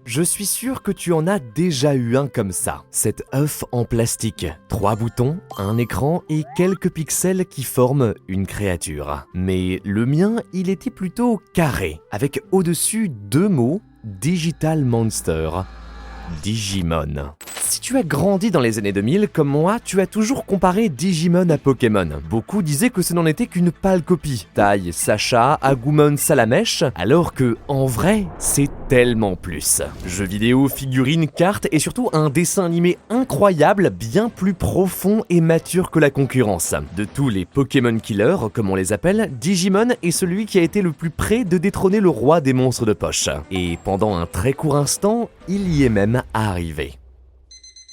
Je suis sûr que tu en as déjà eu un comme ça. Cet œuf en plastique, 3 boutons, un écran et quelques pixels qui forment une créature. Mais le mien, il était plutôt carré, avec au-dessus 2 mots, Digital Monster, Digimon. Si tu as grandi dans les années 2000 comme moi, tu as toujours comparé Digimon à Pokémon. Beaucoup disaient que ce n'en était qu'une pâle copie. Taille, Sacha, Agumon, Salamèche, alors que, en vrai, c'est tellement plus. Jeux vidéo, figurines, cartes et surtout un dessin animé incroyable, bien plus profond et mature que la concurrence. De tous les Pokémon Killers, comme on les appelle, Digimon est celui qui a été le plus près de détrôner le roi des monstres de poche. Et pendant un très court instant, il y est même arrivé.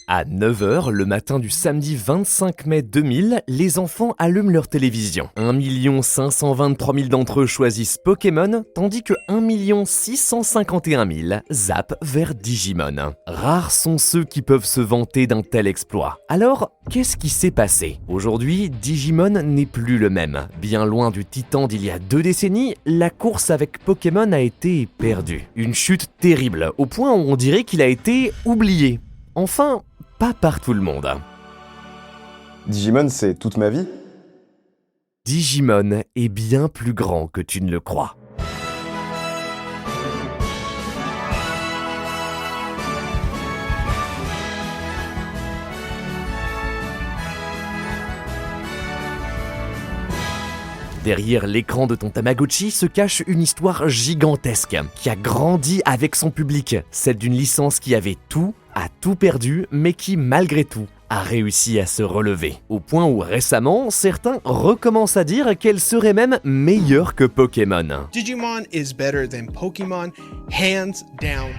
À 9h, le matin du samedi 25 mai 2000, les enfants allument leur télévision. 1 523 000 d'entre eux choisissent Pokémon, tandis que 1 651 000 zappent vers Digimon. Rares sont ceux qui peuvent se vanter d'un tel exploit. Alors, qu'est-ce qui s'est passé ? Aujourd'hui, Digimon n'est plus le même. Bien loin du titan d'il y a 2 décennies, la course avec Pokémon a été perdue. Une chute terrible, au point où on dirait qu'il a été oublié. Enfin, pas par tout le monde. Digimon, c'est toute ma vie. Digimon est bien plus grand que tu ne le crois. Derrière l'écran de ton Tamagotchi se cache une histoire gigantesque qui a grandi avec son public, celle d'une licence qui avait tout, a tout perdu, mais qui malgré tout a réussi à se relever. Au point où récemment, certains recommencent à dire qu'elle serait même meilleure que Pokémon. Digimon is better than Pokemon, hands down.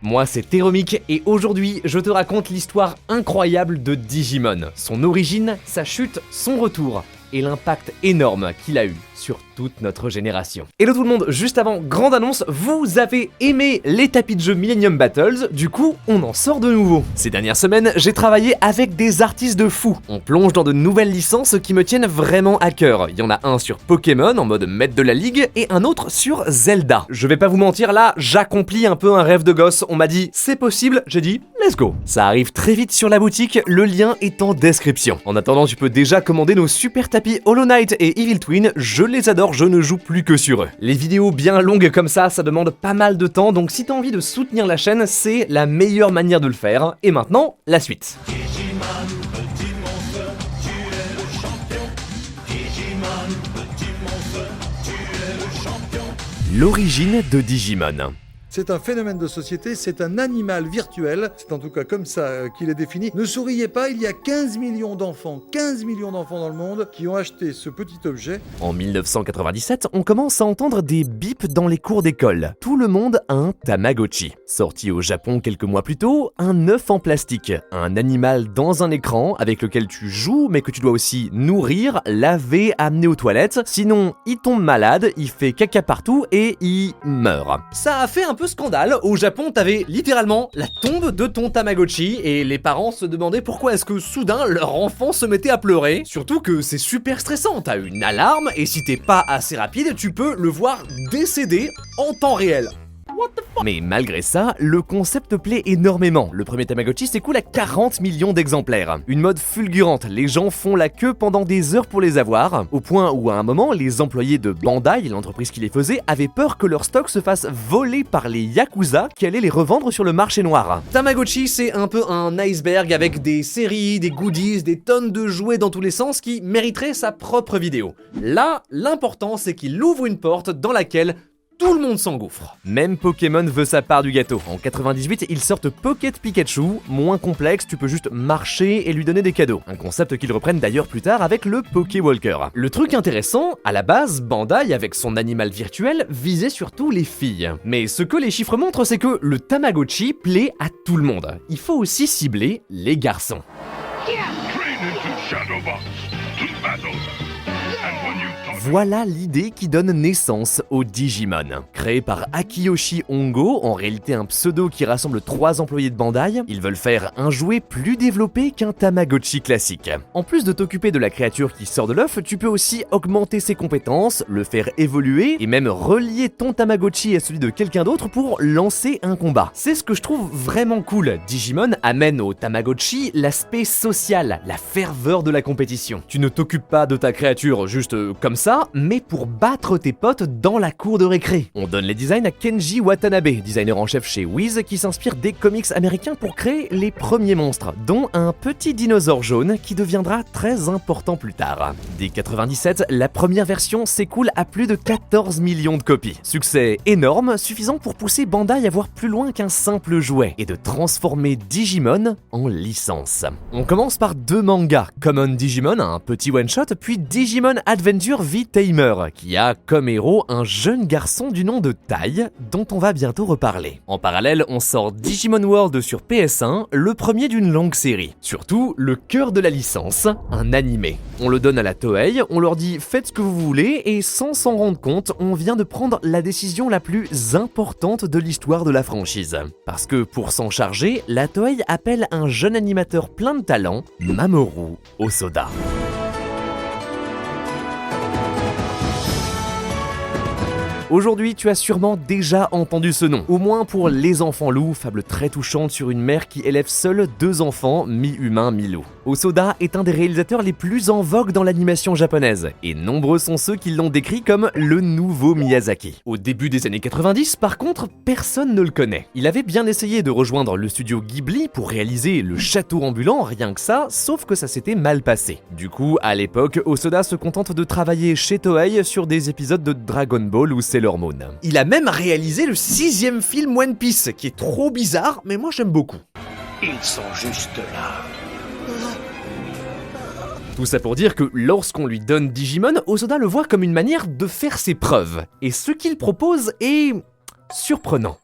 Moi c'est Théromique et aujourd'hui je te raconte l'histoire incroyable de Digimon, son origine, sa chute, son retour et l'impact énorme qu'il a eu sur toute notre génération. Hello tout le monde, juste avant, grande annonce, vous avez aimé les tapis de jeu Millennium Battles, du coup on en sort de nouveau. Ces dernières semaines, j'ai travaillé avec des artistes de fou. On plonge dans de nouvelles licences qui me tiennent vraiment à cœur. Il y en a un sur Pokémon en mode maître de la ligue et un autre sur Zelda. Je vais pas vous mentir, là j'accomplis un peu un rêve de gosse. On m'a dit c'est possible, j'ai dit let's go. Ça arrive très vite sur la boutique, le lien est en description. En attendant, tu peux déjà commander nos super tapis Hollow Knight et Evil Twin, je les adore, je ne joue plus que sur eux. Les vidéos bien longues comme ça demande pas mal de temps, donc si t'as envie de soutenir la chaîne, c'est la meilleure manière de le faire. Et maintenant, la suite. L'origine de Digimon. C'est un phénomène de société, c'est un animal virtuel, c'est en tout cas comme ça qu'il est défini. Ne souriez pas, il y a 15 millions d'enfants dans le monde qui ont acheté ce petit objet. En 1997, on commence à entendre des bips dans les cours d'école. Tout le monde a un Tamagotchi. Sorti au Japon quelques mois plus tôt, un œuf en plastique, un animal dans un écran avec lequel tu joues mais que tu dois aussi nourrir, laver, amener aux toilettes. Sinon, il tombe malade, il fait caca partout et il meurt. Ça a fait un peu scandale. Au Japon, t'avais littéralement la tombe de ton Tamagotchi et les parents se demandaient pourquoi est-ce que soudain leur enfant se mettait à pleurer. Surtout que c'est super stressant, t'as une alarme et si t'es pas assez rapide, tu peux le voir décéder en temps réel. Mais malgré ça, le concept plaît énormément. Le premier Tamagotchi s'écoule à 40 millions d'exemplaires. Une mode fulgurante, les gens font la queue pendant des heures pour les avoir, au point où à un moment, les employés de Bandai, l'entreprise qui les faisait, avaient peur que leur stock se fasse voler par les Yakuza qui allaient les revendre sur le marché noir. Tamagotchi, c'est un peu un iceberg avec des séries, des goodies, des tonnes de jouets dans tous les sens qui mériteraient sa propre vidéo. Là, l'important c'est qu'il ouvre une porte dans laquelle tout le monde s'engouffre. Même Pokémon veut sa part du gâteau. En 98, ils sortent Pocket Pikachu, moins complexe, tu peux juste marcher et lui donner des cadeaux. Un concept qu'ils reprennent d'ailleurs plus tard avec le Pokéwalker. Le truc intéressant, à la base, Bandai, avec son animal virtuel, visait surtout les filles. Mais ce que les chiffres montrent, c'est que le Tamagotchi plaît à tout le monde. Il faut aussi cibler les garçons. Voilà l'idée qui donne naissance au Digimon. Créé par Akiyoshi Hongo, en réalité un pseudo qui rassemble 3 employés de Bandai, ils veulent faire un jouet plus développé qu'un Tamagotchi classique. En plus de t'occuper de la créature qui sort de l'œuf, tu peux aussi augmenter ses compétences, le faire évoluer et même relier ton Tamagotchi à celui de quelqu'un d'autre pour lancer un combat. C'est ce que je trouve vraiment cool. Digimon amène au Tamagotchi l'aspect social, la ferveur de la compétition. Tu ne t'occupes pas de ta créature juste comme ça, mais pour battre tes potes dans la cour de récré. On donne les designs à Kenji Watanabe, designer en chef chez Wiz, qui s'inspire des comics américains pour créer les premiers monstres, dont un petit dinosaure jaune qui deviendra très important plus tard. Dès 97, la première version s'écoule à plus de 14 millions de copies. Succès énorme, suffisant pour pousser Bandai à voir plus loin qu'un simple jouet et de transformer Digimon en licence. On commence par 2 mangas, Common Digimon, un petit one-shot, puis Digimon Adventure V-Tamer, qui a comme héros un jeune garçon du nom de Tai, dont on va bientôt reparler. En parallèle, on sort Digimon World sur PS1, le premier d'une longue série. Surtout, le cœur de la licence, un animé. On le donne à la Toei, on leur dit faites ce que vous voulez, et sans s'en rendre compte, on vient de prendre la décision la plus importante de l'histoire de la franchise. Parce que pour s'en charger, la Toei appelle un jeune animateur plein de talent, Mamoru Hosoda. Aujourd'hui, tu as sûrement déjà entendu ce nom, au moins pour Les Enfants Loups, fable très touchante sur une mère qui élève seule 2 enfants, mi-humains, mi-loups. Hosoda est un des réalisateurs les plus en vogue dans l'animation japonaise, et nombreux sont ceux qui l'ont décrit comme le nouveau Miyazaki. Au début des années 90, par contre, personne ne le connaît. Il avait bien essayé de rejoindre le studio Ghibli pour réaliser le château ambulant, rien que ça, sauf que ça s'était mal passé. Du coup, à l'époque, Hosoda se contente de travailler chez Toei sur des épisodes de Dragon Ball ou Sailor Moon. Il a même réalisé le 6e film One Piece, qui est trop bizarre, mais moi j'aime beaucoup. Ils sont juste là. Tout ça pour dire que lorsqu'on lui donne Digimon, Hosoda le voit comme une manière de faire ses preuves. Et ce qu'il propose est surprenant.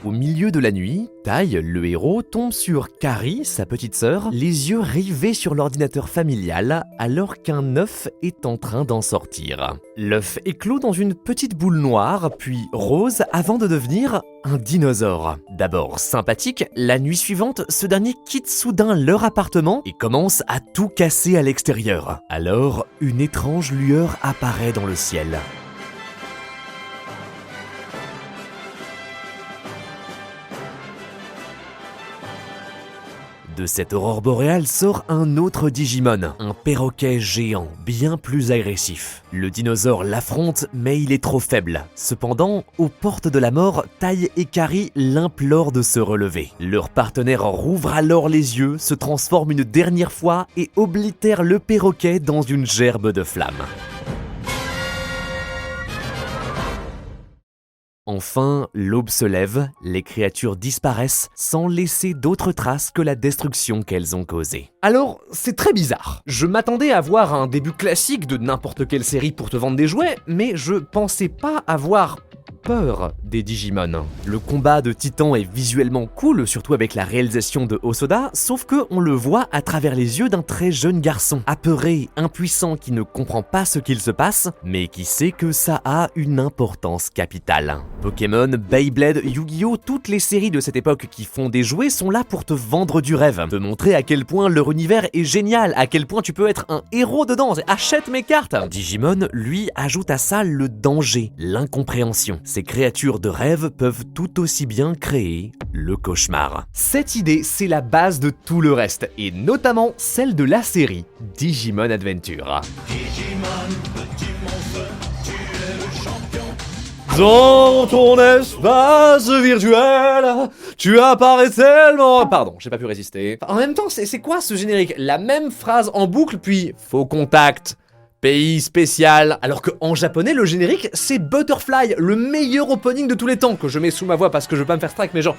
Au milieu de la nuit, Tai, le héros, tombe sur Kari, sa petite sœur, les yeux rivés sur l'ordinateur familial alors qu'un œuf est en train d'en sortir. L'œuf éclot dans une petite boule noire, puis rose, avant de devenir un dinosaure. D'abord sympathique, la nuit suivante, ce dernier quitte soudain leur appartement et commence à tout casser à l'extérieur. Alors, une étrange lueur apparaît dans le ciel. De cette aurore boréale sort un autre Digimon, un perroquet géant, bien plus agressif. Le dinosaure l'affronte, mais il est trop faible. Cependant, aux portes de la mort, Tai et Kari l'implorent de se relever. Leur partenaire rouvre alors les yeux, se transforme une dernière fois et oblitère le perroquet dans une gerbe de flammes. Enfin, l'aube se lève, les créatures disparaissent sans laisser d'autres traces que la destruction qu'elles ont causée. Alors, c'est très bizarre. Je m'attendais à voir un début classique de n'importe quelle série pour te vendre des jouets, mais je pensais pas avoir peur des Digimon. Le combat de Titan est visuellement cool, surtout avec la réalisation de Hosoda, sauf que on le voit à travers les yeux d'un très jeune garçon, apeuré, impuissant, qui ne comprend pas ce qu'il se passe, mais qui sait que ça a une importance capitale. Pokémon, Beyblade, Yu-Gi-Oh, toutes les séries de cette époque qui font des jouets sont là pour te vendre du rêve, te montrer à quel point leur univers est génial, à quel point tu peux être un héros dedans, achète mes cartes. Digimon, lui, ajoute à ça le danger, l'incompréhension. Ces créatures de rêve peuvent tout aussi bien créer le cauchemar. Cette idée, c'est la base de tout le reste, et notamment celle de la série Digimon Adventure. Dans ton espace virtuel, tu apparais tellement... Pardon, j'ai pas pu résister. En même temps, c'est quoi ce générique? La même phrase en boucle, puis faux contact. Pays spécial, alors qu'en japonais, le générique, c'est Butterfly, le meilleur opening de tous les temps, que je mets sous ma voix parce que je veux pas me faire strike, mais genre...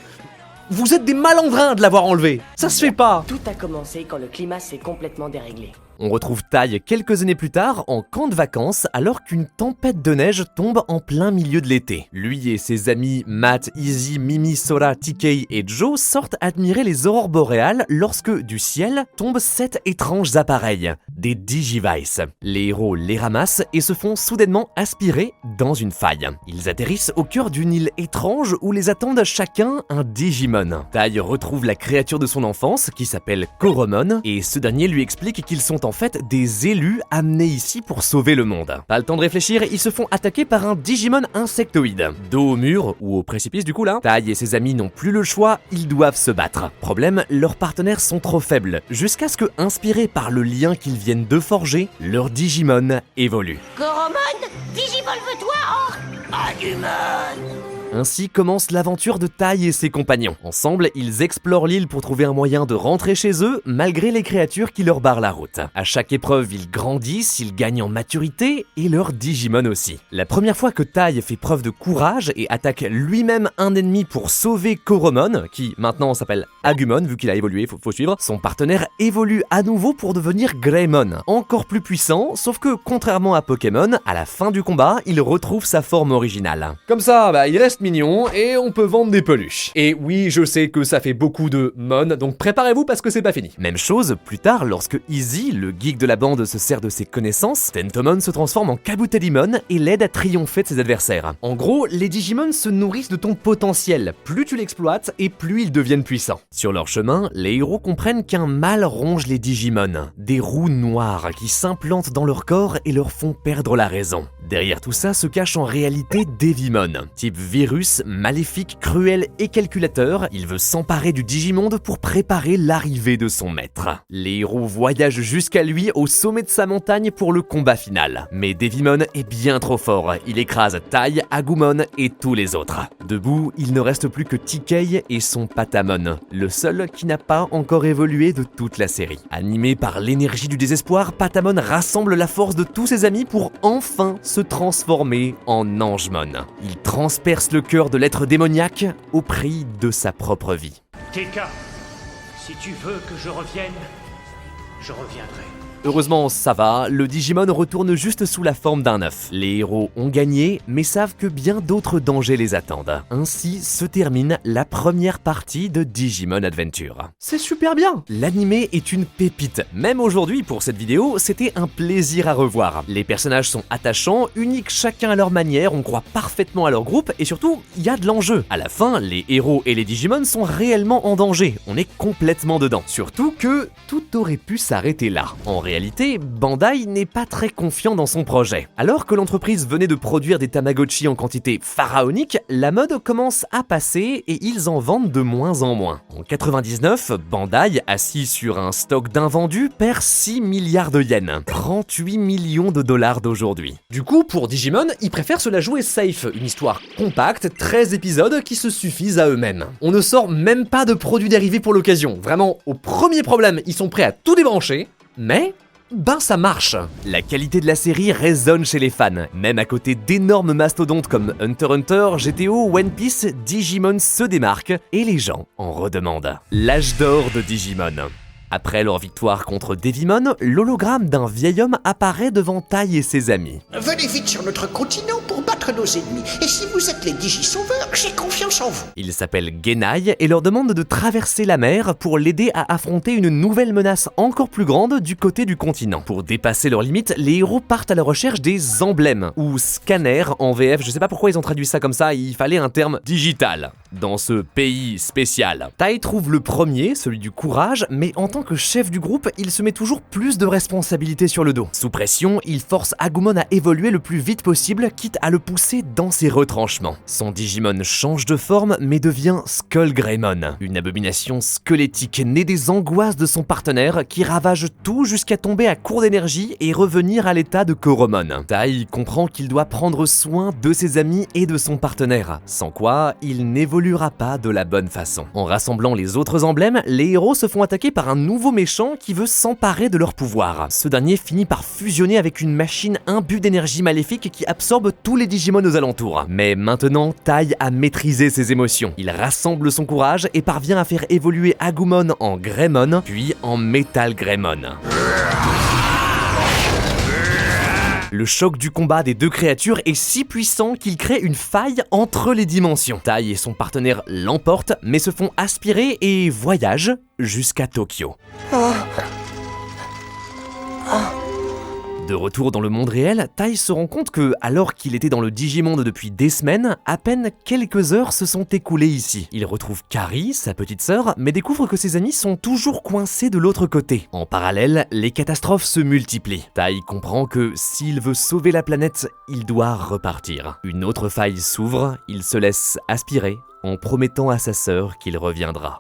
Vous êtes des malandrins de l'avoir enlevé, ça se fait pas. Tout a commencé quand le climat s'est complètement déréglé. On retrouve Tai quelques années plus tard en camp de vacances alors qu'une tempête de neige tombe en plein milieu de l'été. Lui et ses amis Matt, Izzy, Mimi, Sora, TK et Joe sortent admirer les aurores boréales lorsque, du ciel, tombent 7 étranges appareils, des Digivice. Les héros les ramassent et se font soudainement aspirer dans une faille. Ils atterrissent au cœur d'une île étrange où les attendent chacun un Digimon. Tai retrouve la créature de son enfance qui s'appelle Koromon et ce dernier lui explique qu'ils sont en fait des élus amenés ici pour sauver le monde. Pas le temps de réfléchir, ils se font attaquer par un Digimon insectoïde. Dos au mur, ou au précipice du coup là, Tai et ses amis n'ont plus le choix, ils doivent se battre. Problème, leurs partenaires sont trop faibles, jusqu'à ce que, inspirés par le lien qu'ils viennent de forger, leur Digimon évolue. Koromon, Digivolve-toi en Agumon. Ainsi commence l'aventure de Tai et ses compagnons. Ensemble, ils explorent l'île pour trouver un moyen de rentrer chez eux, malgré les créatures qui leur barrent la route. À chaque épreuve, ils grandissent, ils gagnent en maturité, et leur Digimon aussi. La première fois que Tai fait preuve de courage et attaque lui-même un ennemi pour sauver Koromon, qui maintenant s'appelle Agumon, vu qu'il a évolué, faut suivre, son partenaire évolue à nouveau pour devenir Greymon, encore plus puissant, sauf que, contrairement à Pokémon, à la fin du combat, il retrouve sa forme originale. Comme ça, il reste mignon et on peut vendre des peluches. Et oui, je sais que ça fait beaucoup de mon, donc préparez-vous parce que c'est pas fini. Même chose, plus tard, lorsque Izzy, le geek de la bande, se sert de ses connaissances, Tentomon se transforme en Kabuterimon et l'aide à triompher de ses adversaires. En gros, les Digimon se nourrissent de ton potentiel. Plus tu l'exploites et plus ils deviennent puissants. Sur leur chemin, les héros comprennent qu'un mal ronge les Digimon. Des roues noires qui s'implantent dans leur corps et leur font perdre la raison. Derrière tout ça se cache en réalité Devimon, type virus, maléfique, cruel et calculateur. Il veut s'emparer du Digimonde pour préparer l'arrivée de son maître. Les héros voyagent jusqu'à lui au sommet de sa montagne pour le combat final. Mais Devimon est bien trop fort. Il écrase Tai, Agumon et tous les autres. Debout, il ne reste plus que TK et son Patamon, le seul qui n'a pas encore évolué de toute la série. Animé par l'énergie du désespoir, Patamon rassemble la force de tous ses amis pour enfin se transformer en Angemon. Il transperce le cœur de l'être démoniaque au prix de sa propre vie. TK, si tu veux que je revienne, je reviendrai. Heureusement, ça va, le Digimon retourne juste sous la forme d'un œuf. Les héros ont gagné, mais savent que bien d'autres dangers les attendent. Ainsi se termine la première partie de Digimon Adventure. C'est super bien! L'animé est une pépite. Même aujourd'hui, pour cette vidéo, c'était un plaisir à revoir. Les personnages sont attachants, uniques chacun à leur manière, on croit parfaitement à leur groupe, et surtout, il y a de l'enjeu. À la fin, les héros et les Digimon sont réellement en danger. On est complètement dedans. Surtout que tout aurait pu s'arrêter là. En réalité, Bandai n'est pas très confiant dans son projet. Alors que l'entreprise venait de produire des Tamagotchi en quantité pharaonique, la mode commence à passer et ils en vendent de moins en moins. En 99, Bandai, assis sur un stock d'invendus, perd 6 milliards de yens, 38 millions de dollars d'aujourd'hui. Du coup, pour Digimon, ils préfèrent se la jouer safe, une histoire compacte, 13 épisodes qui se suffisent à eux-mêmes. On ne sort même pas de produits dérivés pour l'occasion. Vraiment, au premier problème, ils sont prêts à tout débrancher, mais ça marche. La qualité de la série résonne chez les fans. Même à côté d'énormes mastodontes comme Hunter x Hunter, GTO, One Piece, Digimon se démarque et les gens en redemandent. L'âge d'or de Digimon. Après leur victoire contre Devimon, l'hologramme d'un vieil homme apparaît devant Tai et ses amis. Venez vite sur notre continent pour battre nos ennemis. Et si vous êtes les Digisauveurs, j'ai confiance en vous. Il s'appelle Genai et leur demande de traverser la mer pour l'aider à affronter une nouvelle menace encore plus grande du côté du continent. Pour dépasser leurs limites, les héros partent à la recherche des emblèmes, ou scanners en VF, je sais pas pourquoi ils ont traduit ça comme ça, il fallait un terme digital. Dans ce pays spécial, Tai trouve le premier, celui du courage, mais en tant que chef du groupe, il se met toujours plus de responsabilités sur le dos. Sous pression, il force Agumon à évoluer le plus vite possible, quitte à le pousser dans ses retranchements. Son Digimon change de forme, mais devient Skullgreymon, une abomination squelettique née des angoisses de son partenaire qui ravage tout jusqu'à tomber à court d'énergie et revenir à l'état de Koromon. Tai comprend qu'il doit prendre soin de ses amis et de son partenaire, sans quoi il n'évoluera pas de la bonne façon. En rassemblant les autres emblèmes, les héros se font attaquer par un nouveau méchant qui veut s'emparer de leur pouvoir. Ce dernier finit par fusionner avec une machine imbue d'énergie maléfique qui absorbe tous les Digimon aux alentours. Mais maintenant, Tai a maîtrisé ses émotions. Il rassemble son courage et parvient à faire évoluer Agumon en Greymon, puis en Metal Greymon. Le choc du combat des deux créatures est si puissant qu'il crée une faille entre les dimensions. Tai et son partenaire l'emportent, mais se font aspirer et voyagent jusqu'à Tokyo. De retour dans le monde réel, Tai se rend compte que, alors qu'il était dans le Digimonde depuis des semaines, à peine quelques heures se sont écoulées ici. Il retrouve Kari, sa petite sœur, mais découvre que ses amis sont toujours coincés de l'autre côté. En parallèle, les catastrophes se multiplient. Tai comprend que s'il veut sauver la planète, il doit repartir. Une autre faille s'ouvre, il se laisse aspirer en promettant à sa sœur qu'il reviendra.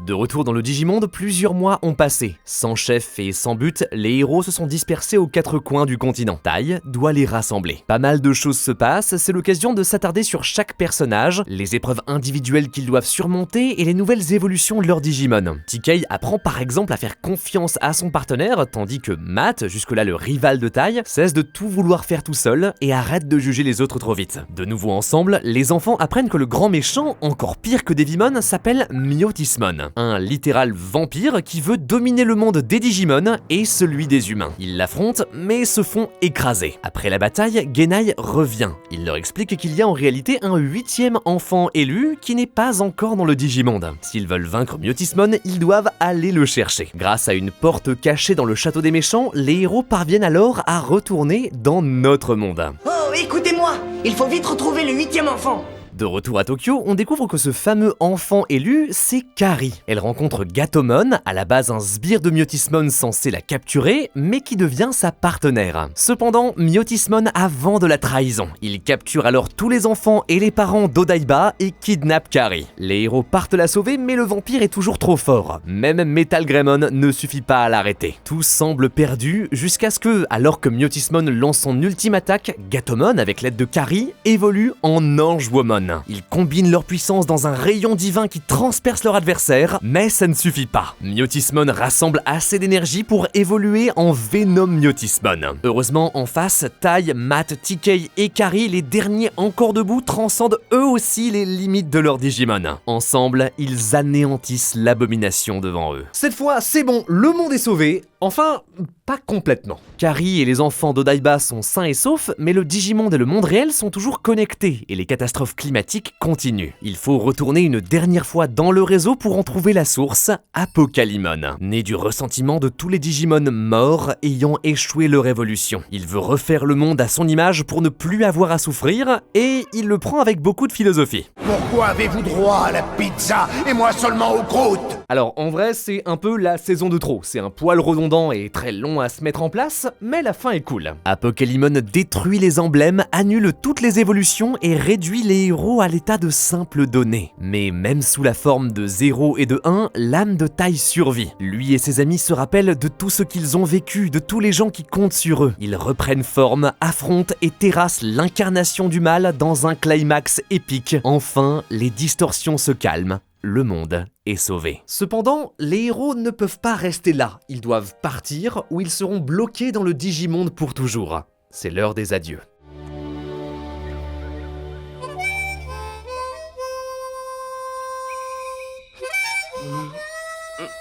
De retour dans le Digimonde, plusieurs mois ont passé. Sans chef et sans but, les héros se sont dispersés aux quatre coins du continent. Tai doit les rassembler. Pas mal de choses se passent, c'est l'occasion de s'attarder sur chaque personnage, les épreuves individuelles qu'ils doivent surmonter et les nouvelles évolutions de leur Digimon. TK apprend par exemple à faire confiance à son partenaire, tandis que Matt, jusque-là le rival de Tai, cesse de tout vouloir faire tout seul et arrête de juger les autres trop vite. De nouveau ensemble, les enfants apprennent que le grand méchant, encore pire que Devimon, s'appelle Myotismon. Un littéral vampire qui veut dominer le monde des Digimon et celui des humains. Ils l'affrontent, mais se font écraser. Après la bataille, Genai revient. Il leur explique qu'il y a en réalité un 8e enfant élu qui n'est pas encore dans le Digimonde. S'ils veulent vaincre Myotismon, ils doivent aller le chercher. Grâce à une porte cachée dans le château des méchants, les héros parviennent alors à retourner dans notre monde. Oh, écoutez-moi, il faut vite retrouver le 8e enfant. De retour à Tokyo, on découvre que ce fameux enfant élu, c'est Kari. Elle rencontre Gatomon, à la base un sbire de Myotismon censé la capturer, mais qui devient sa partenaire. Cependant, Myotismon a vent de la trahison. Il capture alors tous les enfants et les parents d'Odaiba et kidnappe Kari. Les héros partent la sauver, mais le vampire est toujours trop fort. Même Metal Greymon ne suffit pas à l'arrêter. Tout semble perdu, jusqu'à ce que, alors que Myotismon lance son ultime attaque, Gatomon, avec l'aide de Kari, évolue en Ange Woman. Ils combinent leur puissance dans un rayon divin qui transperce leur adversaire, mais ça ne suffit pas. Myotismon rassemble assez d'énergie pour évoluer en Venom Myotismon. Heureusement, en face, Tai, Matt, TK et Kari, les derniers encore debout, transcendent eux aussi les limites de leur Digimon. Ensemble, ils anéantissent l'abomination devant eux. Cette fois, c'est bon, le monde est sauvé. Enfin, pas complètement. Kari et les enfants d'Odaiba sont sains et saufs, mais le Digimonde et le monde réel sont toujours connectés et les catastrophes climatiques continuent. Il faut retourner une dernière fois dans le réseau pour en trouver la source, Apocalypse. Né du ressentiment de tous les Digimon morts ayant échoué leur évolution. Il veut refaire le monde à son image pour ne plus avoir à souffrir, et il le prend avec beaucoup de philosophie. Pourquoi avez-vous droit à la pizza et moi seulement aux croûtes? Alors en vrai, c'est un peu la saison de trop. C'est un poil redondant et très long à se mettre en place, mais la fin est cool. Apocalypse détruit les emblèmes, annule toutes les évolutions et réduit les héros à l'état de simples données. Mais même sous la forme de 0 et de 1, l'âme de Tai survit. Lui et ses amis se rappellent de tout ce qu'ils ont vécu, de tous les gens qui comptent sur eux. Ils reprennent forme, affrontent et terrassent l'incarnation du mal dans un climax épique. Enfin, les distorsions se calment. Le monde est sauvé. Cependant, les héros ne peuvent pas rester là. Ils doivent partir ou ils seront bloqués dans le Digimonde pour toujours. C'est l'heure des adieux.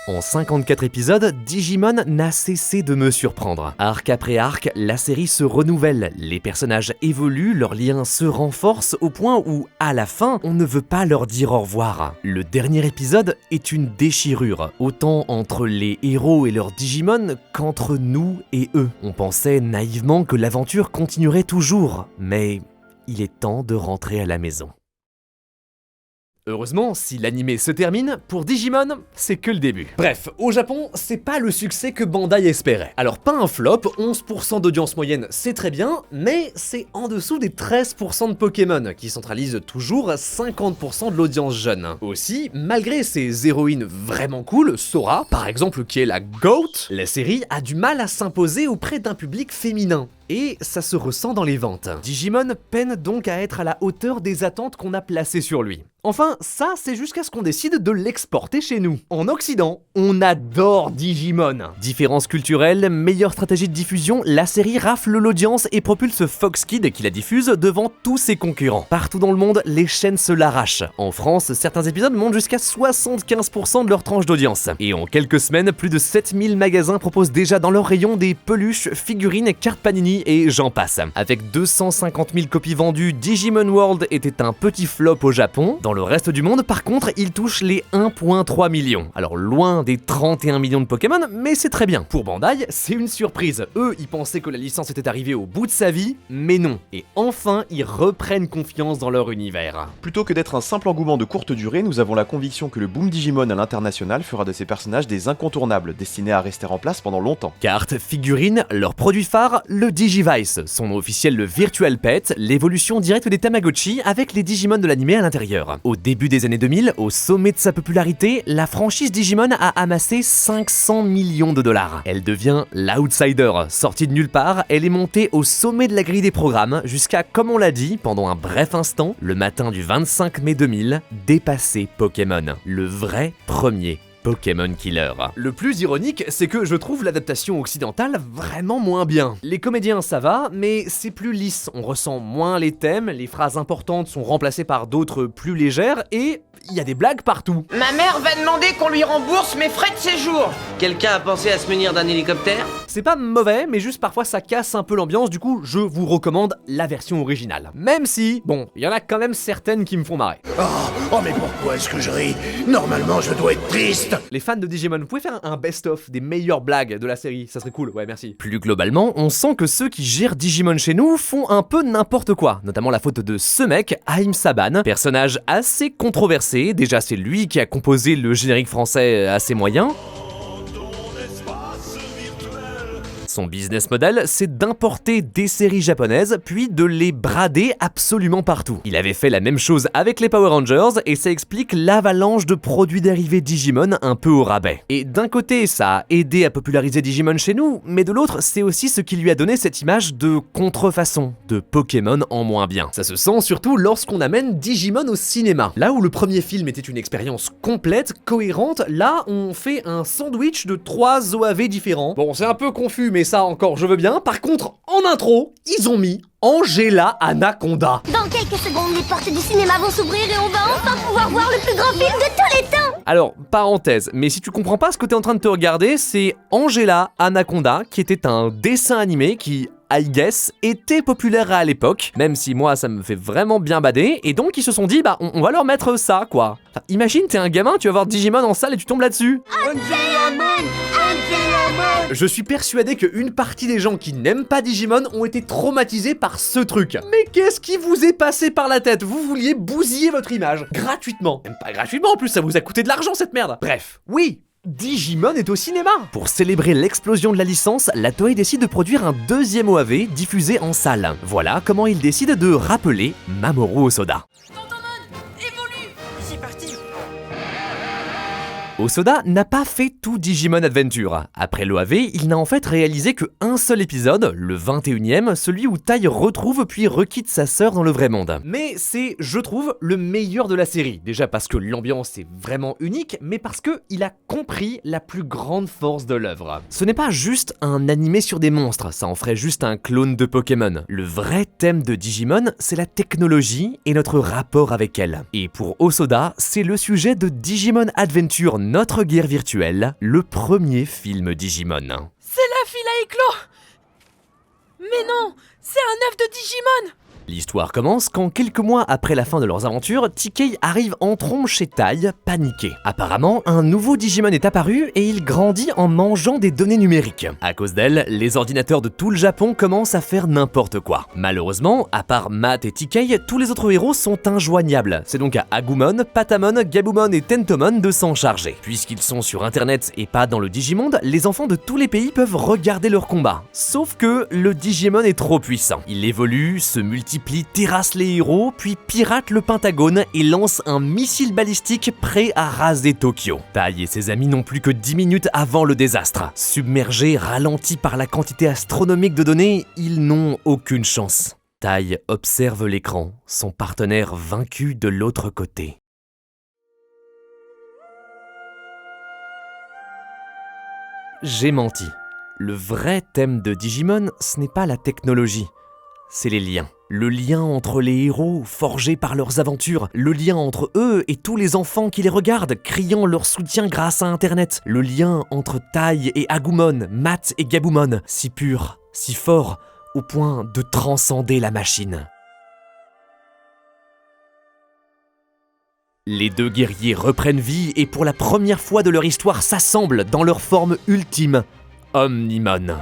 En 54 épisodes, Digimon n'a cessé de me surprendre. Arc après arc, la série se renouvelle, les personnages évoluent, leurs liens se renforcent au point où, à la fin, on ne veut pas leur dire au revoir. Le dernier épisode est une déchirure, autant entre les héros et leurs Digimon qu'entre nous et eux. On pensait naïvement que l'aventure continuerait toujours, mais il est temps de rentrer à la maison. Heureusement, si l'anime se termine, pour Digimon, c'est que le début. Bref, au Japon, c'est pas le succès que Bandai espérait. Alors pas un flop, 11% d'audience moyenne, c'est très bien, mais c'est en dessous des 13% de Pokémon, qui centralisent toujours 50% de l'audience jeune. Aussi, malgré ses héroïnes vraiment cool, Sora, par exemple, qui est la GOAT, la série a du mal à s'imposer auprès d'un public féminin. Et ça se ressent dans les ventes. Digimon peine donc à être à la hauteur des attentes qu'on a placées sur lui. Enfin, ça, c'est jusqu'à ce qu'on décide de l'exporter chez nous. En Occident, on adore Digimon. Différence culturelle, meilleure stratégie de diffusion, la série rafle l'audience et propulse Fox Kids qui la diffuse devant tous ses concurrents. Partout dans le monde, les chaînes se l'arrachent. En France, certains épisodes montent jusqu'à 75% de leur tranche d'audience. Et en quelques semaines, plus de 7000 magasins proposent déjà dans leur rayon des peluches, figurines, cartes Panini et j'en passe. Avec 250 000 copies vendues, Digimon World était un petit flop au Japon. Dans le reste du monde, par contre, il touche les 1,3 millions. Alors loin des 31 millions de Pokémon, mais c'est très bien. Pour Bandai, c'est une surprise. Eux, ils pensaient que la licence était arrivée au bout de sa vie, mais non. Et enfin, ils reprennent confiance dans leur univers. Plutôt que d'être un simple engouement de courte durée, nous avons la conviction que le boom Digimon à l'international fera de ces personnages des incontournables, destinés à rester en place pendant longtemps. Cartes, figurines, leur produit phare, le Digivice. Son nom officiel, le Virtual Pet, l'évolution directe des Tamagotchi avec les Digimon de l'animé à l'intérieur. Au début des années 2000, au sommet de sa popularité, la franchise Digimon a amassé 500 millions de dollars. Elle devient l'outsider. Sortie de nulle part, elle est montée au sommet de la grille des programmes jusqu'à, comme on l'a dit, pendant un bref instant, le matin du 25 mai 2000, dépasser Pokémon, le vrai premier Pokémon Killer. Le plus ironique, c'est que je trouve l'adaptation occidentale vraiment moins bien. Les comédiens ça va, mais c'est plus lisse, on ressent moins les thèmes, les phrases importantes sont remplacées par d'autres plus légères et il y a des blagues partout. Ma mère va demander qu'on lui rembourse mes frais de séjour. Quelqu'un a pensé à se munir d'un hélicoptère? C'est pas mauvais, mais juste parfois ça casse un peu l'ambiance, du coup je vous recommande la version originale. Même si, bon, il y en a quand même certaines qui me font marrer. Oh mais pourquoi est-ce que je ris? Normalement je dois être triste. Les fans de Digimon, vous pouvez faire un best-of des meilleures blagues de la série, ça serait cool, ouais merci. Plus globalement, on sent que ceux qui gèrent Digimon chez nous font un peu n'importe quoi, notamment la faute de ce mec, Haim Saban, personnage assez controversé, déjà c'est lui qui a composé le générique français assez moyen. Son business model, c'est d'importer des séries japonaises, puis de les brader absolument partout. Il avait fait la même chose avec les Power Rangers, et ça explique l'avalanche de produits dérivés Digimon un peu au rabais. Et d'un côté, ça a aidé à populariser Digimon chez nous, mais de l'autre, c'est aussi ce qui lui a donné cette image de contrefaçon, de Pokémon en moins bien. Ça se sent surtout lorsqu'on amène Digimon au cinéma. Là où le premier film était une expérience complète, cohérente, là, on fait un sandwich de 3 OAV différents. Bon, c'est un peu confus, mais ça encore je veux bien. Par contre, en intro, ils ont mis Angela Anaconda. Dans quelques secondes, les portes du cinéma vont s'ouvrir et on va enfin pouvoir voir le plus grand film de tous les temps. Alors, parenthèse, mais si tu comprends pas ce que t'es en train de te regarder, c'est Angela Anaconda, qui était un dessin animé qui, I guess, était populaire à l'époque, même si moi ça me fait vraiment bien bader, et donc ils se sont dit bah on va leur mettre ça quoi. Enfin, imagine t'es un gamin, tu vas voir Digimon en salle et tu tombes là-dessus. Je suis persuadé qu'une partie des gens qui n'aiment pas Digimon ont été traumatisés par ce truc. Mais qu'est-ce qui vous est passé par la tête? Vous vouliez bousiller votre image, gratuitement. Même pas gratuitement, en plus ça vous a coûté de l'argent cette merde. Bref, oui, Digimon est au cinéma. Pour célébrer l'explosion de la licence, la Toei décide de produire un deuxième OAV diffusé en salle. Voilà comment il décide de rappeler Mamoru Hosoda. Hosoda n'a pas fait tout Digimon Adventure. Après l'OAV, il n'a en fait réalisé que un seul épisode, le 21ème, celui où Tai retrouve puis requitte sa sœur dans le vrai monde. Mais c'est, je trouve, le meilleur de la série. Déjà parce que l'ambiance est vraiment unique, mais parce que il a compris la plus grande force de l'œuvre. Ce n'est pas juste un animé sur des monstres, ça en ferait juste un clone de Pokémon. Le vrai thème de Digimon, c'est la technologie et notre rapport avec elle. Et pour Hosoda, c'est le sujet de Digimon Adventure, notre guerre virtuelle, le premier film Digimon. C'est la file à éclos! Mais non, c'est un œuf de Digimon! L'histoire commence quand quelques mois après la fin de leurs aventures, TK arrive en trombe chez Tai, paniqué. Apparemment, un nouveau Digimon est apparu et il grandit en mangeant des données numériques. À cause d'elle, les ordinateurs de tout le Japon commencent à faire n'importe quoi. Malheureusement, à part Matt et TK, tous les autres héros sont injoignables. C'est donc à Agumon, Patamon, Gabumon et Tentomon de s'en charger. Puisqu'ils sont sur internet et pas dans le Digimonde, les enfants de tous les pays peuvent regarder leurs combats. Sauf que le Digimon est trop puissant. Il évolue, se multiplie multiplie, terrasse les héros, puis pirate le Pentagone et lance un missile balistique prêt à raser Tokyo. Tai et ses amis n'ont plus que 10 minutes avant le désastre. Submergés, ralentis par la quantité astronomique de données, ils n'ont aucune chance. Tai observe l'écran, son partenaire vaincu de l'autre côté. J'ai menti. Le vrai thème de Digimon, ce n'est pas la technologie, c'est les liens. Le lien entre les héros, forgés par leurs aventures, le lien entre eux et tous les enfants qui les regardent, criant leur soutien grâce à Internet, le lien entre Tai et Agumon, Matt et Gabumon, si pur, si fort, au point de transcender la machine. Les deux guerriers reprennent vie et pour la première fois de leur histoire s'assemblent dans leur forme ultime, Omnimon.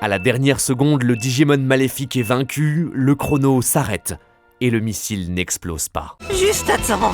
À la dernière seconde, le Digimon maléfique est vaincu, le chrono s'arrête et le missile n'explose pas. Juste à temps.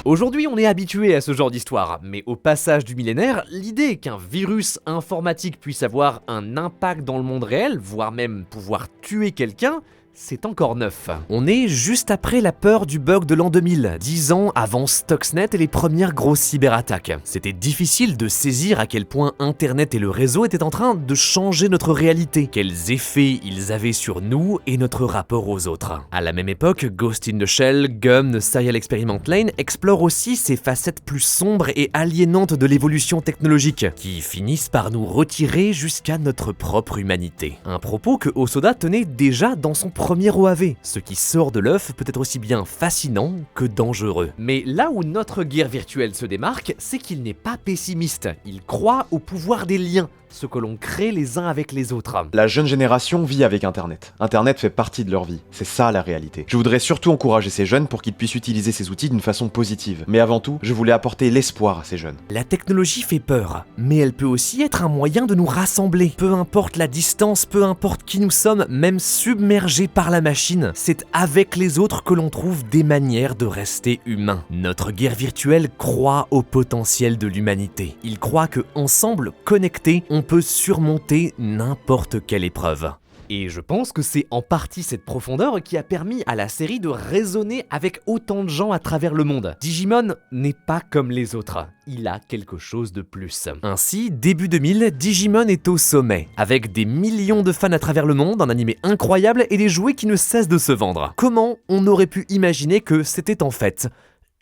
Aujourd'hui, on est habitué à ce genre d'histoire, mais au passage du millénaire, l'idée qu'un virus informatique puisse avoir un impact dans le monde réel, voire même pouvoir tuer quelqu'un, c'est encore neuf. On est juste après la peur du bug de l'an 2000, 10 ans avant Stuxnet et les premières grosses cyberattaques. C'était difficile de saisir à quel point Internet et le réseau étaient en train de changer notre réalité, quels effets ils avaient sur nous et notre rapport aux autres. À la même époque, Ghost in the Shell, Gum, Serial Experiment Lane explorent aussi ces facettes plus sombres et aliénantes de l'évolution technologique, qui finissent par nous retirer jusqu'à notre propre humanité. Un propos que Hosoda tenait déjà dans son premier OAV. Ce qui sort de l'œuf peut être aussi bien fascinant que dangereux. Mais là où notre guerre virtuelle se démarque, c'est qu'il n'est pas pessimiste. Il croit au pouvoir des liens, ce que l'on crée les uns avec les autres. La jeune génération vit avec Internet. Internet fait partie de leur vie. C'est ça la réalité. Je voudrais surtout encourager ces jeunes pour qu'ils puissent utiliser ces outils d'une façon positive. Mais avant tout, je voulais apporter l'espoir à ces jeunes. La technologie fait peur, mais elle peut aussi être un moyen de nous rassembler. Peu importe la distance, peu importe qui nous sommes, même submergés par la machine, c'est avec les autres que l'on trouve des manières de rester humain. Notre guerre virtuelle croit au potentiel de l'humanité. Il croit que ensemble, connectés, on peut surmonter n'importe quelle épreuve. Et je pense que c'est en partie cette profondeur qui a permis à la série de résonner avec autant de gens à travers le monde. Digimon n'est pas comme les autres, il a quelque chose de plus. Ainsi, début 2000, Digimon est au sommet, avec des millions de fans à travers le monde, un animé incroyable et des jouets qui ne cessent de se vendre. Comment on aurait pu imaginer que c'était en fait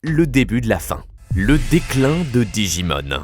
le début de la fin? Le déclin de Digimon.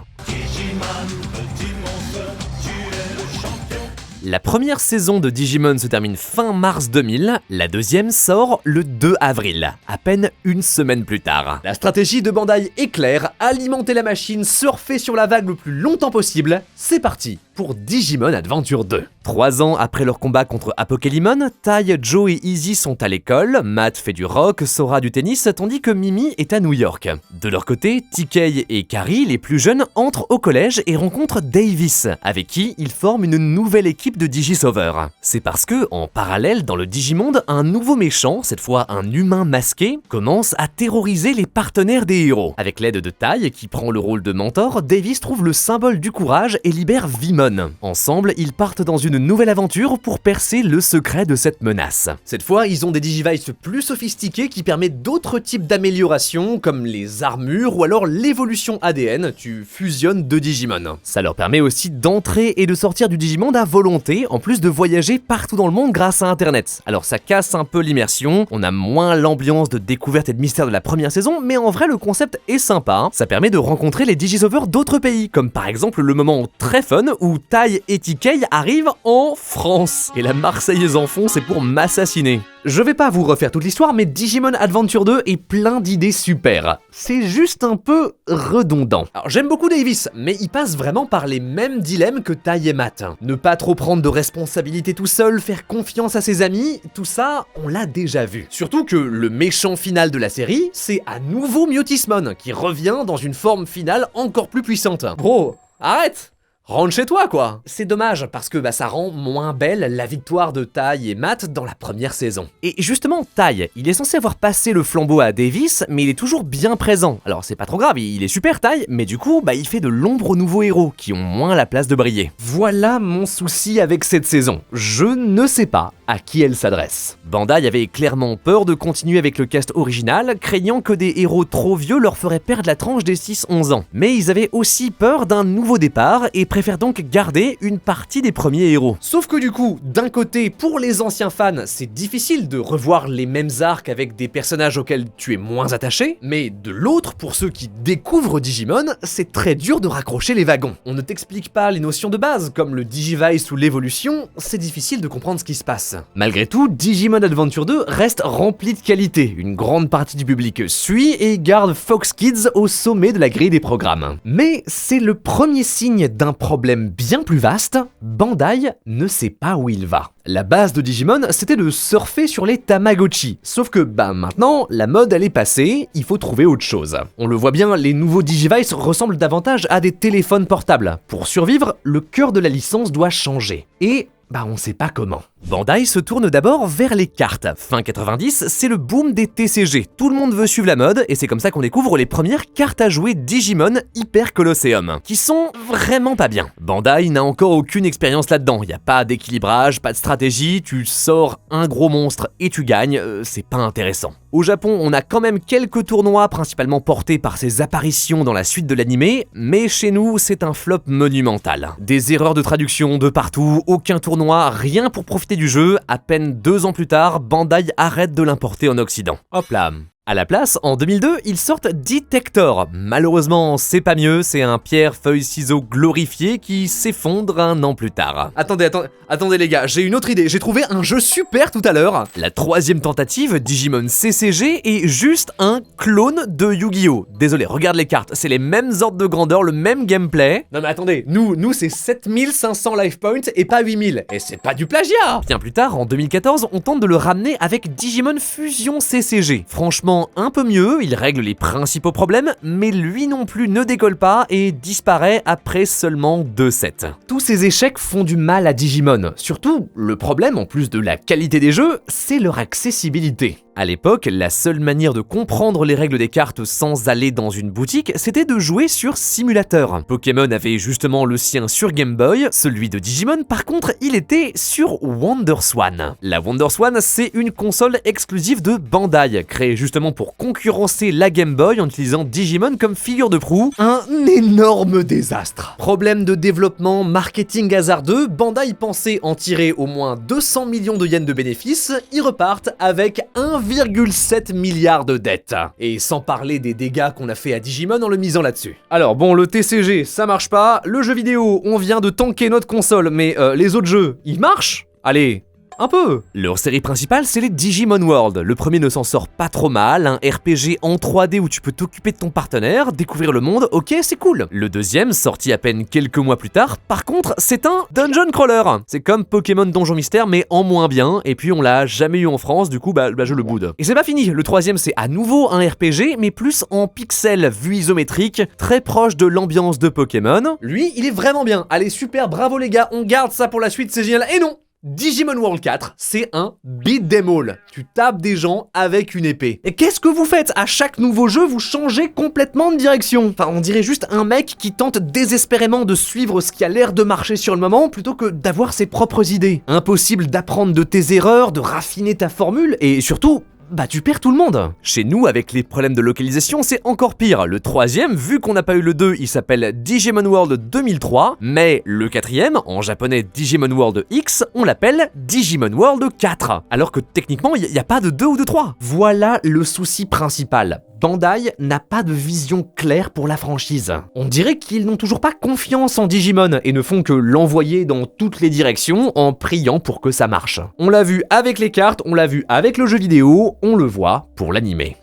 La première saison de Digimon se termine fin mars 2000, la deuxième sort le 2 avril, à peine une semaine plus tard. La stratégie de Bandai est claire, alimenter la machine, surfer sur la vague le plus longtemps possible, c'est parti pour Digimon Adventure 2. 3 ans après leur combat contre Apokélimon, Tai, Joe et Izzy sont à l'école, Matt fait du rock, Sora du tennis, tandis que Mimi est à New York. De leur côté, TK et Kari, les plus jeunes, entrent au collège et rencontrent Davis, avec qui ils forment une nouvelle équipe de Digisauveurs. C'est parce que, en parallèle, dans le Digimonde, un nouveau méchant, cette fois un humain masqué, commence à terroriser les partenaires des héros. Avec l'aide de Tai, qui prend le rôle de mentor, Davis trouve le symbole du courage et libère Vimon. Ensemble, ils partent dans une nouvelle aventure pour percer le secret de cette menace. Cette fois, ils ont des Digivices plus sophistiqués qui permettent d'autres types d'améliorations, comme les armures ou alors l'évolution ADN, tu fusionnes deux Digimon. Ça leur permet aussi d'entrer et de sortir du Digimonde à volonté, en plus de voyager partout dans le monde grâce à Internet. Alors ça casse un peu l'immersion, on a moins l'ambiance de découverte et de mystère de la première saison, mais en vrai le concept est sympa. Ça permet de rencontrer les Digisauveurs d'autres pays, comme par exemple le moment très fun où Tai et TK arrivent en France. Et la Marseillaise en fond, c'est pour m'assassiner. Je vais pas vous refaire toute l'histoire, mais Digimon Adventure 2 est plein d'idées super. C'est juste un peu redondant. Alors j'aime beaucoup Davis, mais il passe vraiment par les mêmes dilemmes que Tai et Matt. Ne pas trop prendre de responsabilité tout seul, faire confiance à ses amis, tout ça, on l'a déjà vu. Surtout que le méchant final de la série, c'est à nouveau Myotismon, qui revient dans une forme finale encore plus puissante. Bro, arrête! rentre chez toi quoi. C'est dommage parce que ça rend moins belle la victoire de Ty et Matt dans la première saison. Et justement, Ty, il est censé avoir passé le flambeau à Davis, mais il est toujours bien présent. Alors c'est pas trop grave, il est super Ty, mais du coup, il fait de l'ombre aux nouveaux héros qui ont moins la place de briller. Voilà mon souci avec cette saison. Je ne sais pas à qui elle s'adresse. Bandai avait clairement peur de continuer avec le cast original, craignant que des héros trop vieux leur feraient perdre la tranche des 6-11 ans. Mais ils avaient aussi peur d'un nouveau départ et préfèrent donc garder une partie des premiers héros. Sauf que du coup, d'un côté, pour les anciens fans, c'est difficile de revoir les mêmes arcs avec des personnages auxquels tu es moins attaché, mais de l'autre, pour ceux qui découvrent Digimon, c'est très dur de raccrocher les wagons. On ne t'explique pas les notions de base, comme le Digivice ou l'évolution, c'est difficile de comprendre ce qui se passe. Malgré tout, Digimon Adventure 2 reste rempli de qualité, une grande partie du public suit et garde Fox Kids au sommet de la grille des programmes. Mais c'est le premier signe d'un problème bien plus vaste, Bandai ne sait pas où il va. La base de Digimon, c'était de surfer sur les Tamagotchi. Sauf que, maintenant, la mode elle est passée, il faut trouver autre chose. On le voit bien, les nouveaux Digivice ressemblent davantage à des téléphones portables. Pour survivre, le cœur de la licence doit changer. Et on sait pas comment. Bandai se tourne d'abord vers les cartes. Fin 90, c'est le boom des TCG. Tout le monde veut suivre la mode, et c'est comme ça qu'on découvre les premières cartes à jouer Digimon Hyper Colosseum, qui sont vraiment pas bien. Bandai n'a encore aucune expérience là-dedans. Y a pas d'équilibrage, pas de stratégie, tu sors un gros monstre et tu gagnes, c'est pas intéressant. Au Japon, on a quand même quelques tournois principalement portés par ses apparitions dans la suite de l'animé, mais chez nous, c'est un flop monumental. Des erreurs de traduction de partout, aucun tournoi, rien pour profiter du jeu. À peine 2 ans plus tard, Bandai arrête de l'importer en Occident. Hop là. À la place, en 2002, ils sortent Detector. Malheureusement, c'est pas mieux, c'est un pierre-feuille-ciseau glorifié qui s'effondre un an plus tard. Attendez les gars, j'ai une autre idée, j'ai trouvé un jeu super tout à l'heure. La 3e tentative, Digimon CCG, est juste un clone de Yu-Gi-Oh! Désolé, regarde les cartes, c'est les mêmes ordres de grandeur, le même gameplay. Non mais attendez, nous c'est 7500 life points et pas 8000, et c'est pas du plagiat. Bien plus tard, en 2014, on tente de le ramener avec Digimon Fusion CCG. Franchement, un peu mieux, il règle les principaux problèmes, mais lui non plus ne décolle pas et disparaît après seulement 2 sets. Tous ces échecs font du mal à Digimon. Surtout, le problème, en plus de la qualité des jeux, c'est leur accessibilité. À l'époque, la seule manière de comprendre les règles des cartes sans aller dans une boutique, c'était de jouer sur simulateur. Pokémon avait justement le sien sur Game Boy, celui de Digimon par contre, il était sur WonderSwan. La WonderSwan, c'est une console exclusive de Bandai, créée justement pour concurrencer la Game Boy en utilisant Digimon comme figure de proue. Un énorme désastre. Problème de développement, marketing hasardeux, Bandai pensait en tirer au moins 200 millions de yens de bénéfices, ils repartent avec 1,7 milliard de dettes. Et sans parler des dégâts qu'on a fait à Digimon en le misant là-dessus. Alors bon, le TCG, ça marche pas, le jeu vidéo, on vient de tanker notre console, mais les autres jeux, ils marchent ? Allez, un peu. Leur série principale, c'est les Digimon World. Le premier ne s'en sort pas trop mal, un RPG en 3D où tu peux t'occuper de ton partenaire, découvrir le monde, ok, c'est cool. Le deuxième, sorti à peine quelques mois plus tard, par contre, c'est un dungeon crawler. C'est comme Pokémon Donjon Mystère, mais en moins bien, et puis on l'a jamais eu en France, du coup, je le boude. Et c'est pas fini, le troisième, c'est à nouveau un RPG, mais plus en pixels, vue isométrique, très proche de l'ambiance de Pokémon. Lui, il est vraiment bien. Allez, super, bravo les gars, on garde ça pour la suite, c'est génial. Et non! Digimon World 4, c'est un beat them all. Tu tapes des gens avec une épée. Et qu'est-ce que vous faites? À chaque nouveau jeu, vous changez complètement de direction. Enfin, on dirait juste un mec qui tente désespérément de suivre ce qui a l'air de marcher sur le moment plutôt que d'avoir ses propres idées. Impossible d'apprendre de tes erreurs, de raffiner ta formule et surtout, tu perds tout le monde. Chez nous, avec les problèmes de localisation, c'est encore pire. Le troisième, vu qu'on n'a pas eu le 2, il s'appelle Digimon World 2003, mais le quatrième, en japonais Digimon World X, on l'appelle Digimon World 4. Alors que techniquement, il n'y a pas de 2 ou de 3. Voilà le souci principal. Bandai n'a pas de vision claire pour la franchise. On dirait qu'ils n'ont toujours pas confiance en Digimon et ne font que l'envoyer dans toutes les directions en priant pour que ça marche. On l'a vu avec les cartes, on l'a vu avec le jeu vidéo, on le voit pour l'animé.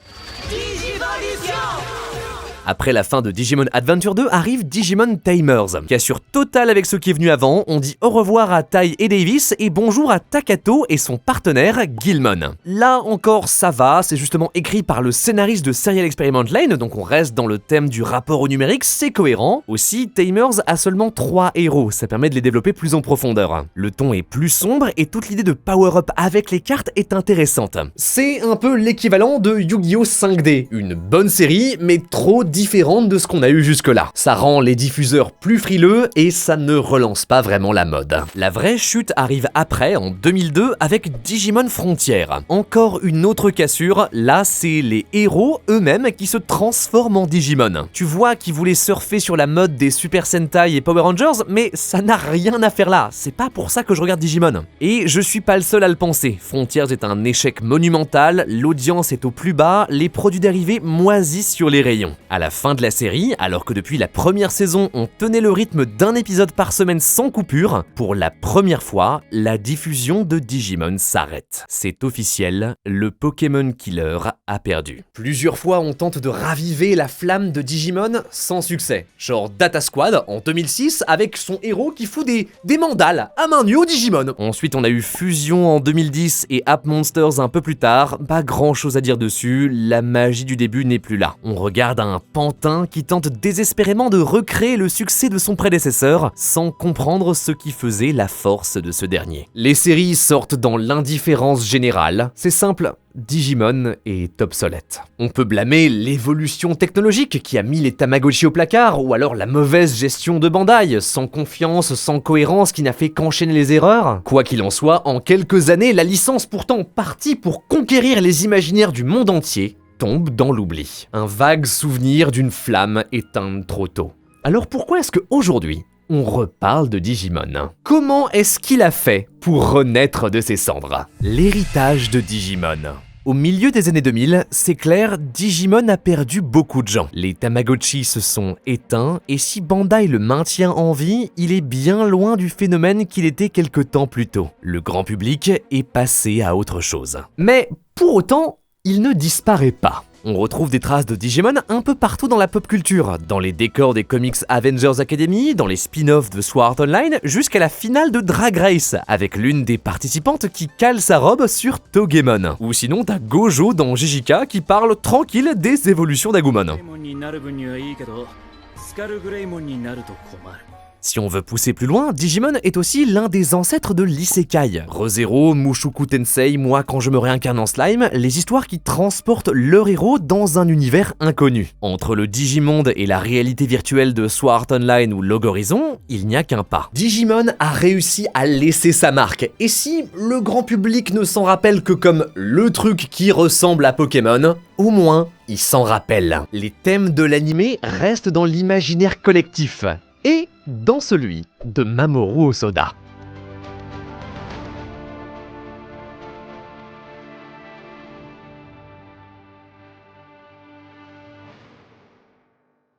Après la fin de Digimon Adventure 2 arrive Digimon Tamers. Cassure totale avec ce qui est venu avant, on dit au revoir à Tai et Davis et bonjour à Takato et son partenaire Guilmon. Là encore ça va, c'est justement écrit par le scénariste de Serial Experiment Line, donc on reste dans le thème du rapport au numérique, c'est cohérent. Aussi, Tamers a seulement 3 héros, ça permet de les développer plus en profondeur. Le ton est plus sombre et toute l'idée de power-up avec les cartes est intéressante. C'est un peu l'équivalent de Yu-Gi-Oh 5D, une bonne série mais trop différente de ce qu'on a eu jusque-là. Ça rend les diffuseurs plus frileux et ça ne relance pas vraiment la mode. La vraie chute arrive après, en 2002, avec Digimon Frontier. Encore une autre cassure, là c'est les héros eux-mêmes qui se transforment en Digimon. Tu vois qu'ils voulaient surfer sur la mode des Super Sentai et Power Rangers, mais ça n'a rien à faire là, c'est pas pour ça que je regarde Digimon. Et je suis pas le seul à le penser, Frontiers est un échec monumental, l'audience est au plus bas, les produits dérivés moisissent sur les rayons. À la fin de la série, alors que depuis la première saison on tenait le rythme d'un épisode par semaine sans coupure, pour la première fois, la diffusion de Digimon s'arrête. C'est officiel, le Pokémon Killer a perdu. Plusieurs fois on tente de raviver la flamme de Digimon sans succès. Genre Data Squad en 2006 avec son héros qui fout des mandales à main nue au Digimon. Ensuite on a eu Fusion en 2010 et App Monsters un peu plus tard, pas grand chose à dire dessus, la magie du début n'est plus là. On regarde un pantin qui tente désespérément de recréer le succès de son prédécesseur sans comprendre ce qui faisait la force de ce dernier. Les séries sortent dans l'indifférence générale, c'est simple, Digimon est obsolète. On peut blâmer l'évolution technologique qui a mis les Tamagotchi au placard, ou alors la mauvaise gestion de Bandai, sans confiance, sans cohérence, qui n'a fait qu'enchaîner les erreurs. Quoi qu'il en soit, en quelques années, la licence pourtant partie pour conquérir les imaginaires du monde entier tombe dans l'oubli. Un vague souvenir d'une flamme éteinte trop tôt. Alors pourquoi est-ce qu'aujourd'hui, on reparle de Digimon? Comment est-ce qu'il a fait pour renaître de ses cendres? L'héritage de Digimon. Au milieu des années 2000, c'est clair, Digimon a perdu beaucoup de gens. Les Tamagotchi se sont éteints, et si Bandai le maintient en vie, il est bien loin du phénomène qu'il était quelque temps plus tôt. Le grand public est passé à autre chose. Mais pour autant, il ne disparaît pas. On retrouve des traces de Digimon un peu partout dans la pop culture, dans les décors des comics Avengers Academy, dans les spin-offs de Sword Art Online, jusqu'à la finale de Drag Race, avec l'une des participantes qui cale sa robe sur Togemon. Ou sinon t'as Gojo dans JJK qui parle tranquille des évolutions d'Agumon. Si on veut pousser plus loin, Digimon est aussi l'un des ancêtres de l'isekai. Re:Zero, Mushoku Tensei, Moi quand je me réincarne en slime, les histoires qui transportent leur héros dans un univers inconnu. Entre le Digimonde et la réalité virtuelle de Sword Art Online ou Log Horizon, il n'y a qu'un pas. Digimon a réussi à laisser sa marque, et si le grand public ne s'en rappelle que comme le truc qui ressemble à Pokémon, au moins il s'en rappelle. Les thèmes de l'anime restent dans l'imaginaire collectif. Et dans celui de Mamoru Hosoda.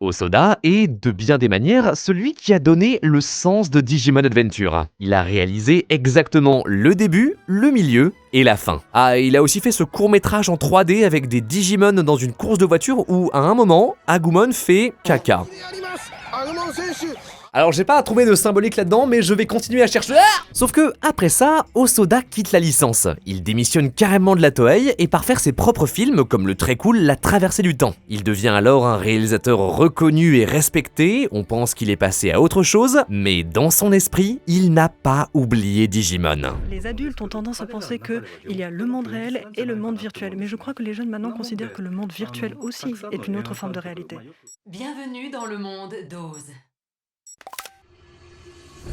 Hosoda est, de bien des manières, celui qui a donné le sens de Digimon Adventure. Il a réalisé exactement le début, le milieu et la fin. Ah, il a aussi fait ce court-métrage en 3D avec des Digimon dans une course de voiture où, à un moment, Agumon fait caca. Alors j'ai pas trouvé de symbolique là-dedans, mais je vais continuer à chercher. Sauf que, après ça, Hosoda quitte la licence. Il démissionne carrément de la Toei et part faire ses propres films comme le très cool La Traversée du Temps. Il devient alors un réalisateur reconnu et respecté, on pense qu'il est passé à autre chose, mais dans son esprit, il n'a pas oublié Digimon. Les adultes ont tendance à penser qu'il y a le monde réel et le monde virtuel, mais je crois que les jeunes maintenant considèrent que le monde virtuel aussi est une autre forme de réalité. Bienvenue dans le monde d'Oz.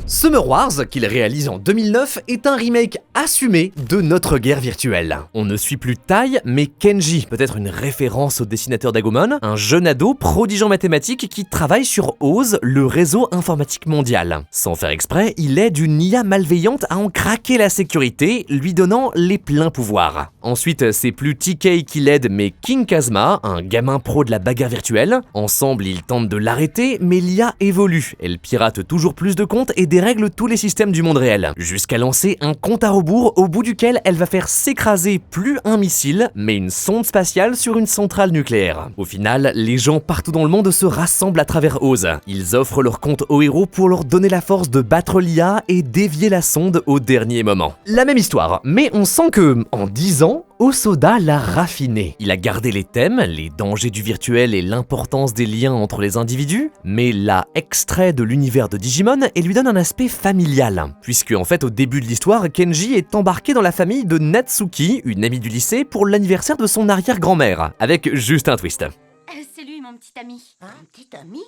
Summer Wars, qu'il réalise en 2009, est un remake assumé de notre guerre virtuelle. On ne suit plus Tai, mais Kenji, peut-être une référence au dessinateur d'Agumon, un jeune ado prodige en mathématiques qui travaille sur Oz, le réseau informatique mondial. Sans faire exprès, il aide une IA malveillante à en craquer la sécurité, lui donnant les pleins pouvoirs. Ensuite, c'est plus TK qui l'aide, mais King Kazma, un gamin pro de la bagarre virtuelle. Ensemble, ils tentent de l'arrêter, mais l'IA évolue. Elle pirate toujours plus de comptes et dérègle tous les systèmes du monde réel, jusqu'à lancer un compte à rebours au bout duquel elle va faire s'écraser plus un missile, mais une sonde spatiale sur une centrale nucléaire. Au final, les gens partout dans le monde se rassemblent à travers Oz. Ils offrent leur compte aux héros pour leur donner la force de battre l'IA et dévier la sonde au dernier moment. La même histoire, mais on sent que, en 10 ans, Hosoda l'a raffiné. Il a gardé les thèmes, les dangers du virtuel et l'importance des liens entre les individus, mais l'a extrait de l'univers de Digimon et lui donne un aspect familial. Puisque en fait au début de l'histoire, Kenji est embarqué dans la famille de Natsuki, une amie du lycée, pour l'anniversaire de son arrière-grand-mère, avec juste un twist. C'est lui, mon petit ami. Un petit ami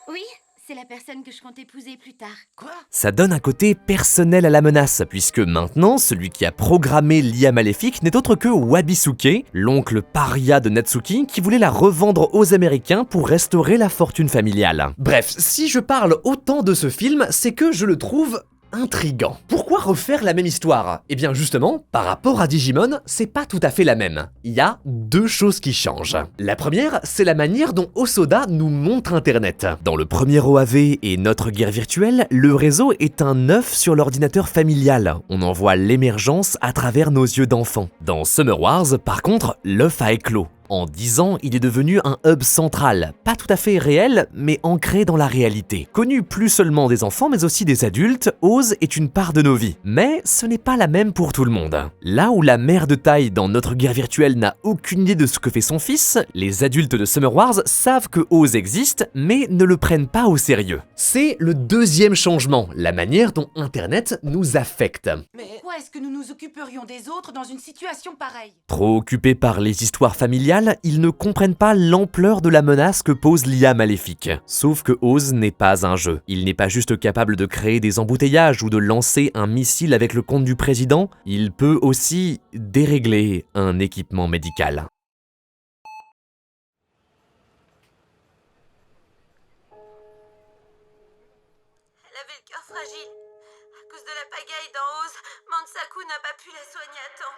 Oui, c'est la personne que je compte épouser plus tard. Quoi? Ça donne un côté personnel à la menace, puisque maintenant, celui qui a programmé l'IA maléfique n'est autre que Wabisuke, l'oncle paria de Natsuki, qui voulait la revendre aux Américains pour restaurer la fortune familiale. Bref, si je parle autant de ce film, c'est que je le trouve intriguant. Pourquoi refaire la même histoire? Eh bien justement, par rapport à Digimon, c'est pas tout à fait la même. Il y a deux choses qui changent. La première, c'est la manière dont Hosoda nous montre Internet. Dans le premier OAV et Notre guerre virtuelle, le réseau est un œuf sur l'ordinateur familial. On en voit l'émergence à travers nos yeux d'enfant. Dans Summer Wars, par contre, l'œuf a éclos. En 10 ans, il est devenu un hub central, pas tout à fait réel, mais ancré dans la réalité. Connu plus seulement des enfants, mais aussi des adultes, Oz est une part de nos vies. Mais ce n'est pas la même pour tout le monde. Là où la mère de taille dans Notre guerre virtuelle n'a aucune idée de ce que fait son fils, les adultes de Summer Wars savent que Oz existe, mais ne le prennent pas au sérieux. C'est le deuxième changement, la manière dont Internet nous affecte. Mais pourquoi est-ce que nous nous occuperions des autres dans une situation pareille? Trop occupés par les histoires familiales, ils ne comprennent pas l'ampleur de la menace que pose l'IA maléfique. Sauf que Oz n'est pas un jeu. Il n'est pas juste capable de créer des embouteillages ou de lancer un missile avec le compte du président, il peut aussi dérégler un équipement médical. Elle avait le cœur fragile. À cause de la pagaille dans Oz, Mansaku n'a pas pu la soigner à temps.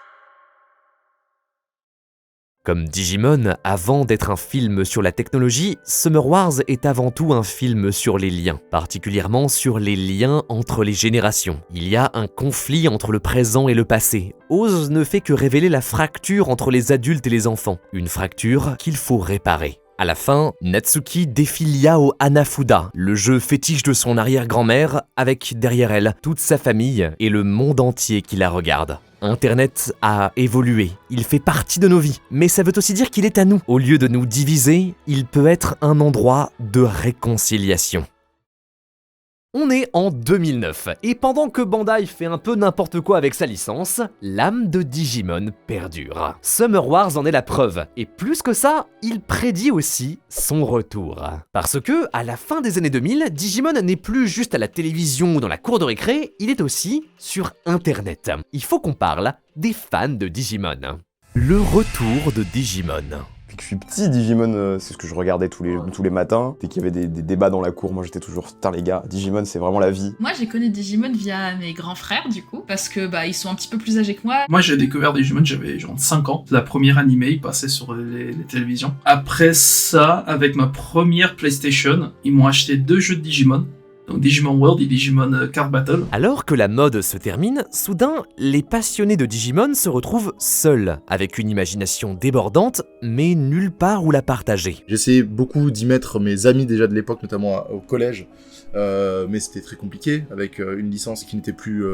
Comme Digimon, avant d'être un film sur la technologie, Summer Wars est avant tout un film sur les liens, particulièrement sur les liens entre les générations. Il y a un conflit entre le présent et le passé. Oz ne fait que révéler la fracture entre les adultes et les enfants, une fracture qu'il faut réparer. À la fin, Natsuki défie l'IA au Hanafuda, le jeu fétiche de son arrière-grand-mère, avec derrière elle toute sa famille et le monde entier qui la regarde. Internet a évolué, il fait partie de nos vies, mais ça veut aussi dire qu'il est à nous. Au lieu de nous diviser, il peut être un endroit de réconciliation. On est en 2009, et pendant que Bandai fait un peu n'importe quoi avec sa licence, l'âme de Digimon perdure. Summer Wars en est la preuve, et plus que ça, il prédit aussi son retour. Parce que, à la fin des années 2000, Digimon n'est plus juste à la télévision ou dans la cour de récré, il est aussi sur Internet. Il faut qu'on parle des fans de Digimon. Le retour de Digimon. Depuis que je suis petit, Digimon, c'est ce que je regardais tous les matins. Dès qu'il y avait des débats dans la cour, moi j'étais toujours, putain les gars, Digimon c'est vraiment la vie. Moi j'ai connu Digimon via mes grands frères du coup, parce que ils sont un petit peu plus âgés que moi. Moi j'ai découvert Digimon, j'avais genre 5 ans. La première animée passait sur les télévisions. Après ça, avec ma première PlayStation, ils m'ont acheté 2 jeux de Digimon. Donc Digimon World et Digimon Card Battle. Alors que la mode se termine, soudain, les passionnés de Digimon se retrouvent seuls, avec une imagination débordante, mais nulle part où la partager. J'essayais beaucoup d'y mettre mes amis déjà de l'époque, notamment au collège, mais c'était très compliqué, avec une licence qui n'était plus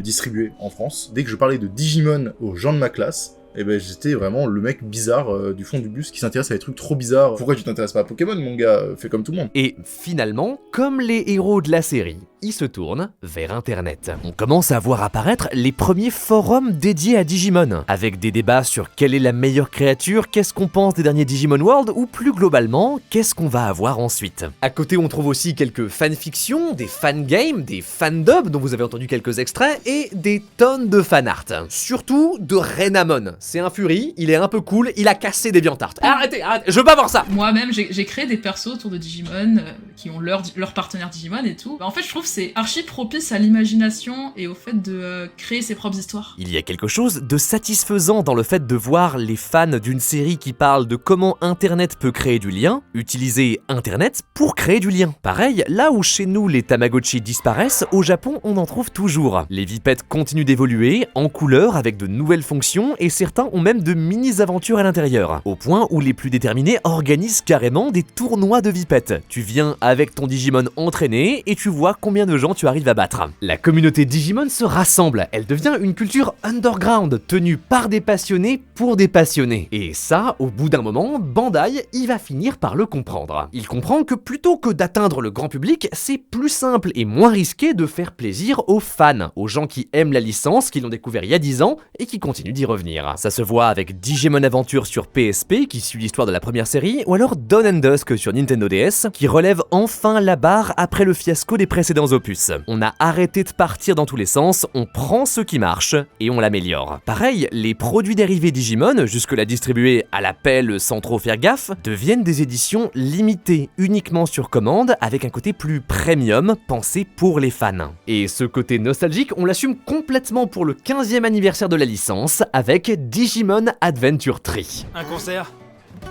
distribuée en France. Dès que je parlais de Digimon aux gens de ma classe, et ben j'étais vraiment le mec bizarre du fond du bus qui s'intéresse à des trucs trop bizarres. Pourquoi tu t'intéresses pas à Pokémon, mon gars? Fais comme tout le monde. Et finalement, comme les héros de la série, ils se tournent vers Internet. On commence à voir apparaître les premiers forums dédiés à Digimon, avec des débats sur quelle est la meilleure créature, qu'est-ce qu'on pense des derniers Digimon World, ou plus globalement, qu'est-ce qu'on va avoir ensuite. À côté, on trouve aussi quelques fanfictions, des fangames, des fandubs dont vous avez entendu quelques extraits, et des tonnes de fanart. Surtout de Renamon. C'est un Fury, il est un peu cool, il a cassé des Viantartes. Arrêtez, je veux pas voir ça. Moi-même, j'ai créé des persos autour de Digimon qui ont leur partenaire Digimon et tout. En fait, je trouve c'est archi propice à l'imagination et au fait de créer ses propres histoires. Il y a quelque chose de satisfaisant dans le fait de voir les fans d'une série qui parle de comment Internet peut créer du lien, utiliser Internet pour créer du lien. Pareil, là où chez nous les Tamagotchi disparaissent, au Japon on en trouve toujours. Les Vipettes continuent d'évoluer, en couleur, avec de nouvelles fonctions, et certains ont même de mini-aventures à l'intérieur. Au point où les plus déterminés organisent carrément des tournois de Vipettes. Tu viens avec ton Digimon entraîné et tu vois combien de gens tu arrives à battre. La communauté Digimon se rassemble, elle devient une culture underground, tenue par des passionnés pour des passionnés. Et ça, au bout d'un moment, Bandai, il va finir par le comprendre. Il comprend que plutôt que d'atteindre le grand public, c'est plus simple et moins risqué de faire plaisir aux fans, aux gens qui aiment la licence, qui l'ont découvert il y a 10 ans et qui continuent d'y revenir. Ça se voit avec Digimon Adventure sur PSP, qui suit l'histoire de la première série, ou alors Dawn and Dusk sur Nintendo DS, qui relève enfin la barre après le fiasco des précédents opus. On a arrêté de partir dans tous les sens, on prend ce qui marche et on l'améliore. Pareil, les produits dérivés Digimon, jusque-là distribués à la pelle sans trop faire gaffe, deviennent des éditions limitées, uniquement sur commande, avec un côté plus premium, pensé pour les fans. Et ce côté nostalgique, on l'assume complètement pour le 15e anniversaire de la licence, avec Digimon Adventure 3. Un concert?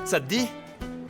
Ça te dit?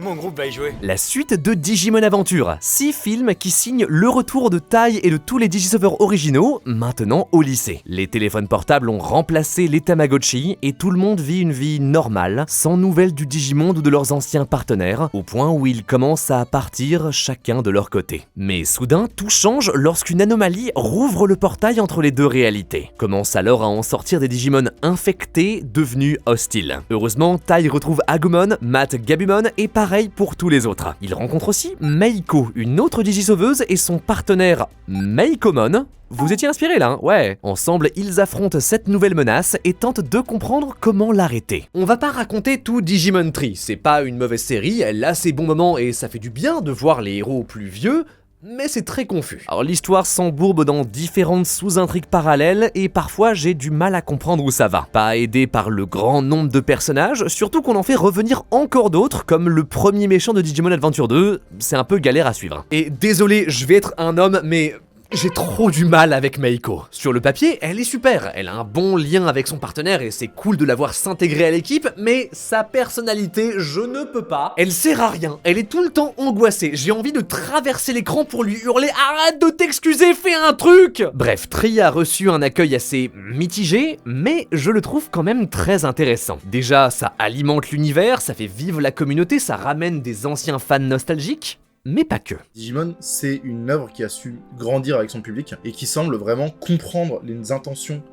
Mon groupe va y jouer. La suite de Digimon Adventure, 6 films qui signent le retour de Tai et de tous les Digisauveurs originaux, maintenant au lycée. Les téléphones portables ont remplacé les Tamagotchi et tout le monde vit une vie normale, sans nouvelles du Digimonde ou de leurs anciens partenaires, au point où ils commencent à partir chacun de leur côté. Mais soudain, tout change lorsqu'une anomalie rouvre le portail entre les deux réalités. Commence alors à en sortir des Digimon infectés, devenus hostiles. Heureusement, Tai retrouve Agumon, Matt Gabumon et pareil pour tous les autres. Il rencontre aussi Meiko, une autre Digisauveuse, et son partenaire Meikomon. Vous étiez inspirés là, hein? Ouais. Ensemble, ils affrontent cette nouvelle menace et tentent de comprendre comment l'arrêter. On va pas raconter tout Digimon Tree, c'est pas une mauvaise série, elle a ses bons moments et ça fait du bien de voir les héros plus vieux, mais c'est très confus. Alors l'histoire s'embourbe dans différentes sous-intrigues parallèles et parfois j'ai du mal à comprendre où ça va. Pas aidé par le grand nombre de personnages, surtout qu'on en fait revenir encore d'autres, comme le premier méchant de Digimon Adventure 2, c'est un peu galère à suivre. Et désolé, je vais être un homme, mais j'ai trop du mal avec Meiko. Sur le papier, elle est super, elle a un bon lien avec son partenaire et c'est cool de la voir s'intégrer à l'équipe, mais sa personnalité, je ne peux pas. Elle sert à rien, elle est tout le temps angoissée, j'ai envie de traverser l'écran pour lui hurler « Arrête de t'excuser, fais un truc !» Bref, Tree a reçu un accueil assez mitigé, mais je le trouve quand même très intéressant. Déjà, ça alimente l'univers, ça fait vivre la communauté, ça ramène des anciens fans nostalgiques, mais pas que. Digimon, c'est une œuvre qui a su grandir avec son public et qui semble vraiment comprendre les intentions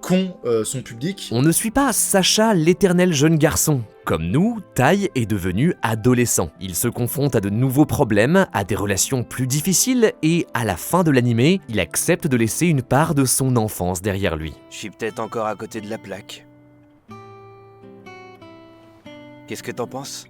qu'ont son public. On ne suit pas Sacha, l'éternel jeune garçon. Comme nous, Tai est devenu adolescent. Il se confronte à de nouveaux problèmes, à des relations plus difficiles et à la fin de l'animé, il accepte de laisser une part de son enfance derrière lui. Je suis peut-être encore à côté de la plaque. Qu'est-ce que t'en penses?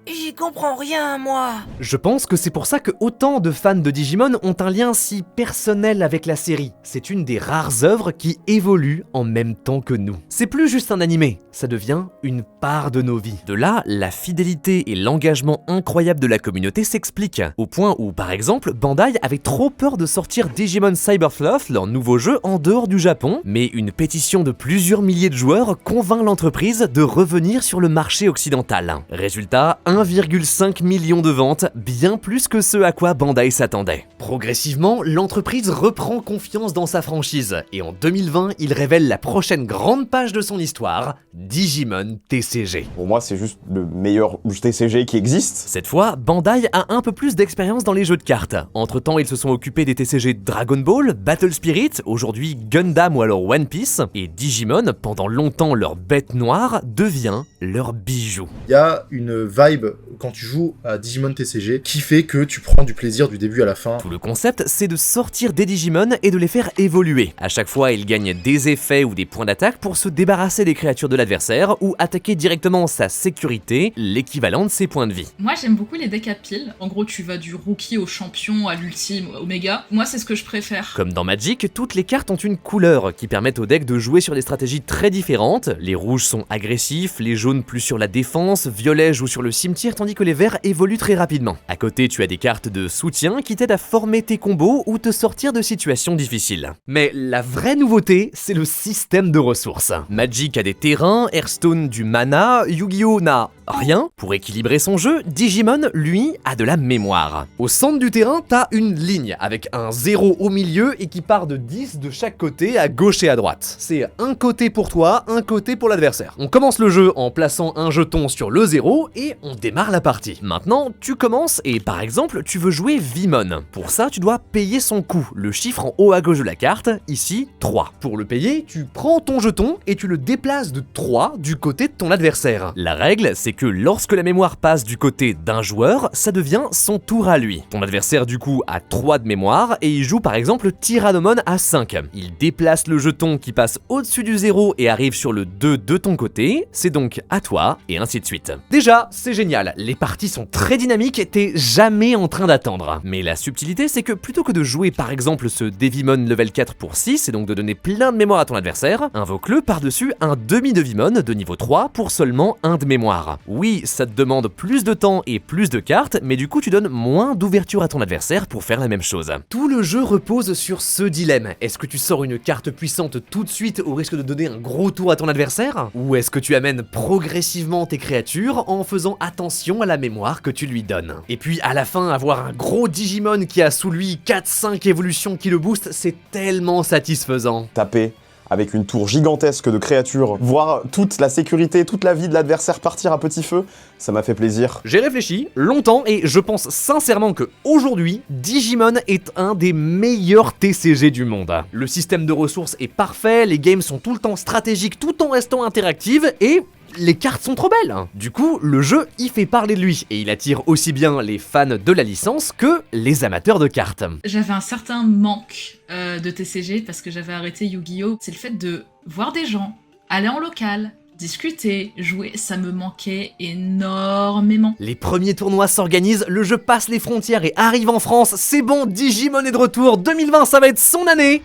J'y comprends rien, moi. Je pense que c'est pour ça que autant de fans de Digimon ont un lien si personnel avec la série. C'est une des rares œuvres qui évolue en même temps que nous. C'est plus juste un animé, ça devient une part de nos vies. De là, la fidélité et l'engagement incroyable de la communauté s'expliquent. Au point où, par exemple, Bandai avait trop peur de sortir Digimon Cyberfluff, leur nouveau jeu, en dehors du Japon, mais une pétition de plusieurs milliers de joueurs convainc l'entreprise de revenir sur le marché occidental. Résultat, 1,5 million de ventes, bien plus que ce à quoi Bandai s'attendait. Progressivement, l'entreprise reprend confiance dans sa franchise, et en 2020, il révèle la prochaine grande page de son histoire, Digimon TCG. Pour moi, c'est juste le meilleur TCG qui existe. Cette fois, Bandai a un peu plus d'expérience dans les jeux de cartes. Entre-temps, ils se sont occupés des TCG Dragon Ball, Battle Spirit, aujourd'hui Gundam ou alors One Piece, et Digimon, pendant longtemps leur bête noire, devient leur bijou. Il y a une vibe quand tu joues à Digimon TCG qui fait que tu prends du plaisir du début à la fin. Tout le concept, c'est de sortir des Digimon et de les faire évoluer. À chaque fois, ils gagnent des effets ou des points d'attaque pour se débarrasser des créatures de l'adversaire ou attaquer directement sa sécurité, l'équivalent de ses points de vie. Moi, j'aime beaucoup les decks à piles. En gros, tu vas du rookie au champion, à l'ultime, au méga. Moi, c'est ce que je préfère. Comme dans Magic, toutes les cartes ont une couleur qui permettent au deck de jouer sur des stratégies très différentes. Les rouges sont agressifs, les jaunes plus sur la défense, violets jouent sur le cimetière, cimetière tandis que les verts évoluent très rapidement. À côté, tu as des cartes de soutien qui t'aident à former tes combos ou te sortir de situations difficiles. Mais la vraie nouveauté, c'est le système de ressources. Magic a des terrains, Hearthstone du mana, Yu-Gi-Oh n'a rien. Pour équilibrer son jeu, Digimon, lui, a de la mémoire. Au centre du terrain, t'as une ligne avec un 0 au milieu et qui part de 10 de chaque côté à gauche et à droite. C'est un côté pour toi, un côté pour l'adversaire. On commence le jeu en plaçant un jeton sur le 0 et on démarre la partie. Maintenant, tu commences et par exemple, tu veux jouer Vimon. Pour ça, tu dois payer son coût, le chiffre en haut à gauche de la carte, ici 3. Pour le payer, tu prends ton jeton et tu le déplaces de 3 du côté de ton adversaire. La règle, c'est que lorsque la mémoire passe du côté d'un joueur, ça devient son tour à lui. Ton adversaire du coup a 3 de mémoire et il joue par exemple Tyrannomon à 5. Il déplace le jeton qui passe au-dessus du 0 et arrive sur le 2 de ton côté, c'est donc à toi et ainsi de suite. Déjà, c'est génial, les parties sont très dynamiques et t'es jamais en train d'attendre. Mais la subtilité, c'est que plutôt que de jouer par exemple ce Devimon level 4 pour 6 et donc de donner plein de mémoire à ton adversaire, invoque-le par-dessus un demi-Devimon de niveau 3 pour seulement 1 de mémoire. Oui, ça te demande plus de temps et plus de cartes, mais du coup tu donnes moins d'ouverture à ton adversaire pour faire la même chose. Tout le jeu repose sur ce dilemme. Est-ce que tu sors une carte puissante tout de suite au risque de donner un gros tour à ton adversaire? Ou est-ce que tu amènes progressivement tes créatures en faisant attention à la mémoire que tu lui donnes? Et puis à la fin, avoir un gros Digimon qui a sous lui 4-5 évolutions qui le boostent, c'est tellement satisfaisant. Taper avec une tour gigantesque de créatures, voir toute la sécurité, toute la vie de l'adversaire partir à petit feu, ça m'a fait plaisir. J'ai réfléchi longtemps et je pense sincèrement que aujourd'hui, Digimon est un des meilleurs TCG du monde. Le système de ressources est parfait, les games sont tout le temps stratégiques tout en restant interactives et les cartes sont trop belles. Du coup, le jeu y fait parler de lui et il attire aussi bien les fans de la licence que les amateurs de cartes. J'avais un certain manque de TCG parce que j'avais arrêté Yu-Gi-Oh! C'est le fait de voir des gens, aller en local, discuter, jouer, ça me manquait énormément. Les premiers tournois s'organisent, le jeu passe les frontières et arrive en France, c'est bon, Digimon est de retour, 2020 ça va être son année.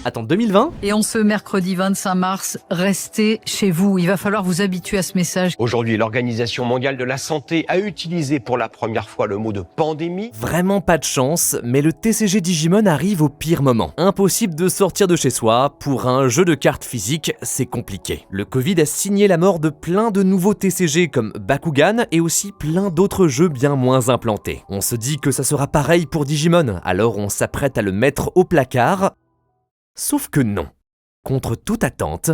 Attends, 2020 ? Et en ce mercredi 25 mars, restez chez vous. Il va falloir vous habituer à ce message. Aujourd'hui, l'Organisation mondiale de la santé a utilisé pour la première fois le mot de pandémie. Vraiment pas de chance, mais le TCG Digimon arrive au pire moment. Impossible de sortir de chez soi, pour un jeu de cartes physique, c'est compliqué. Le Covid a signé la mort de plein de nouveaux TCG comme Bakugan et aussi plein d'autres jeux bien moins implantés. On se dit que ça sera pareil pour Digimon, alors on s'apprête à le mettre au placard. Sauf que non. Contre toute attente,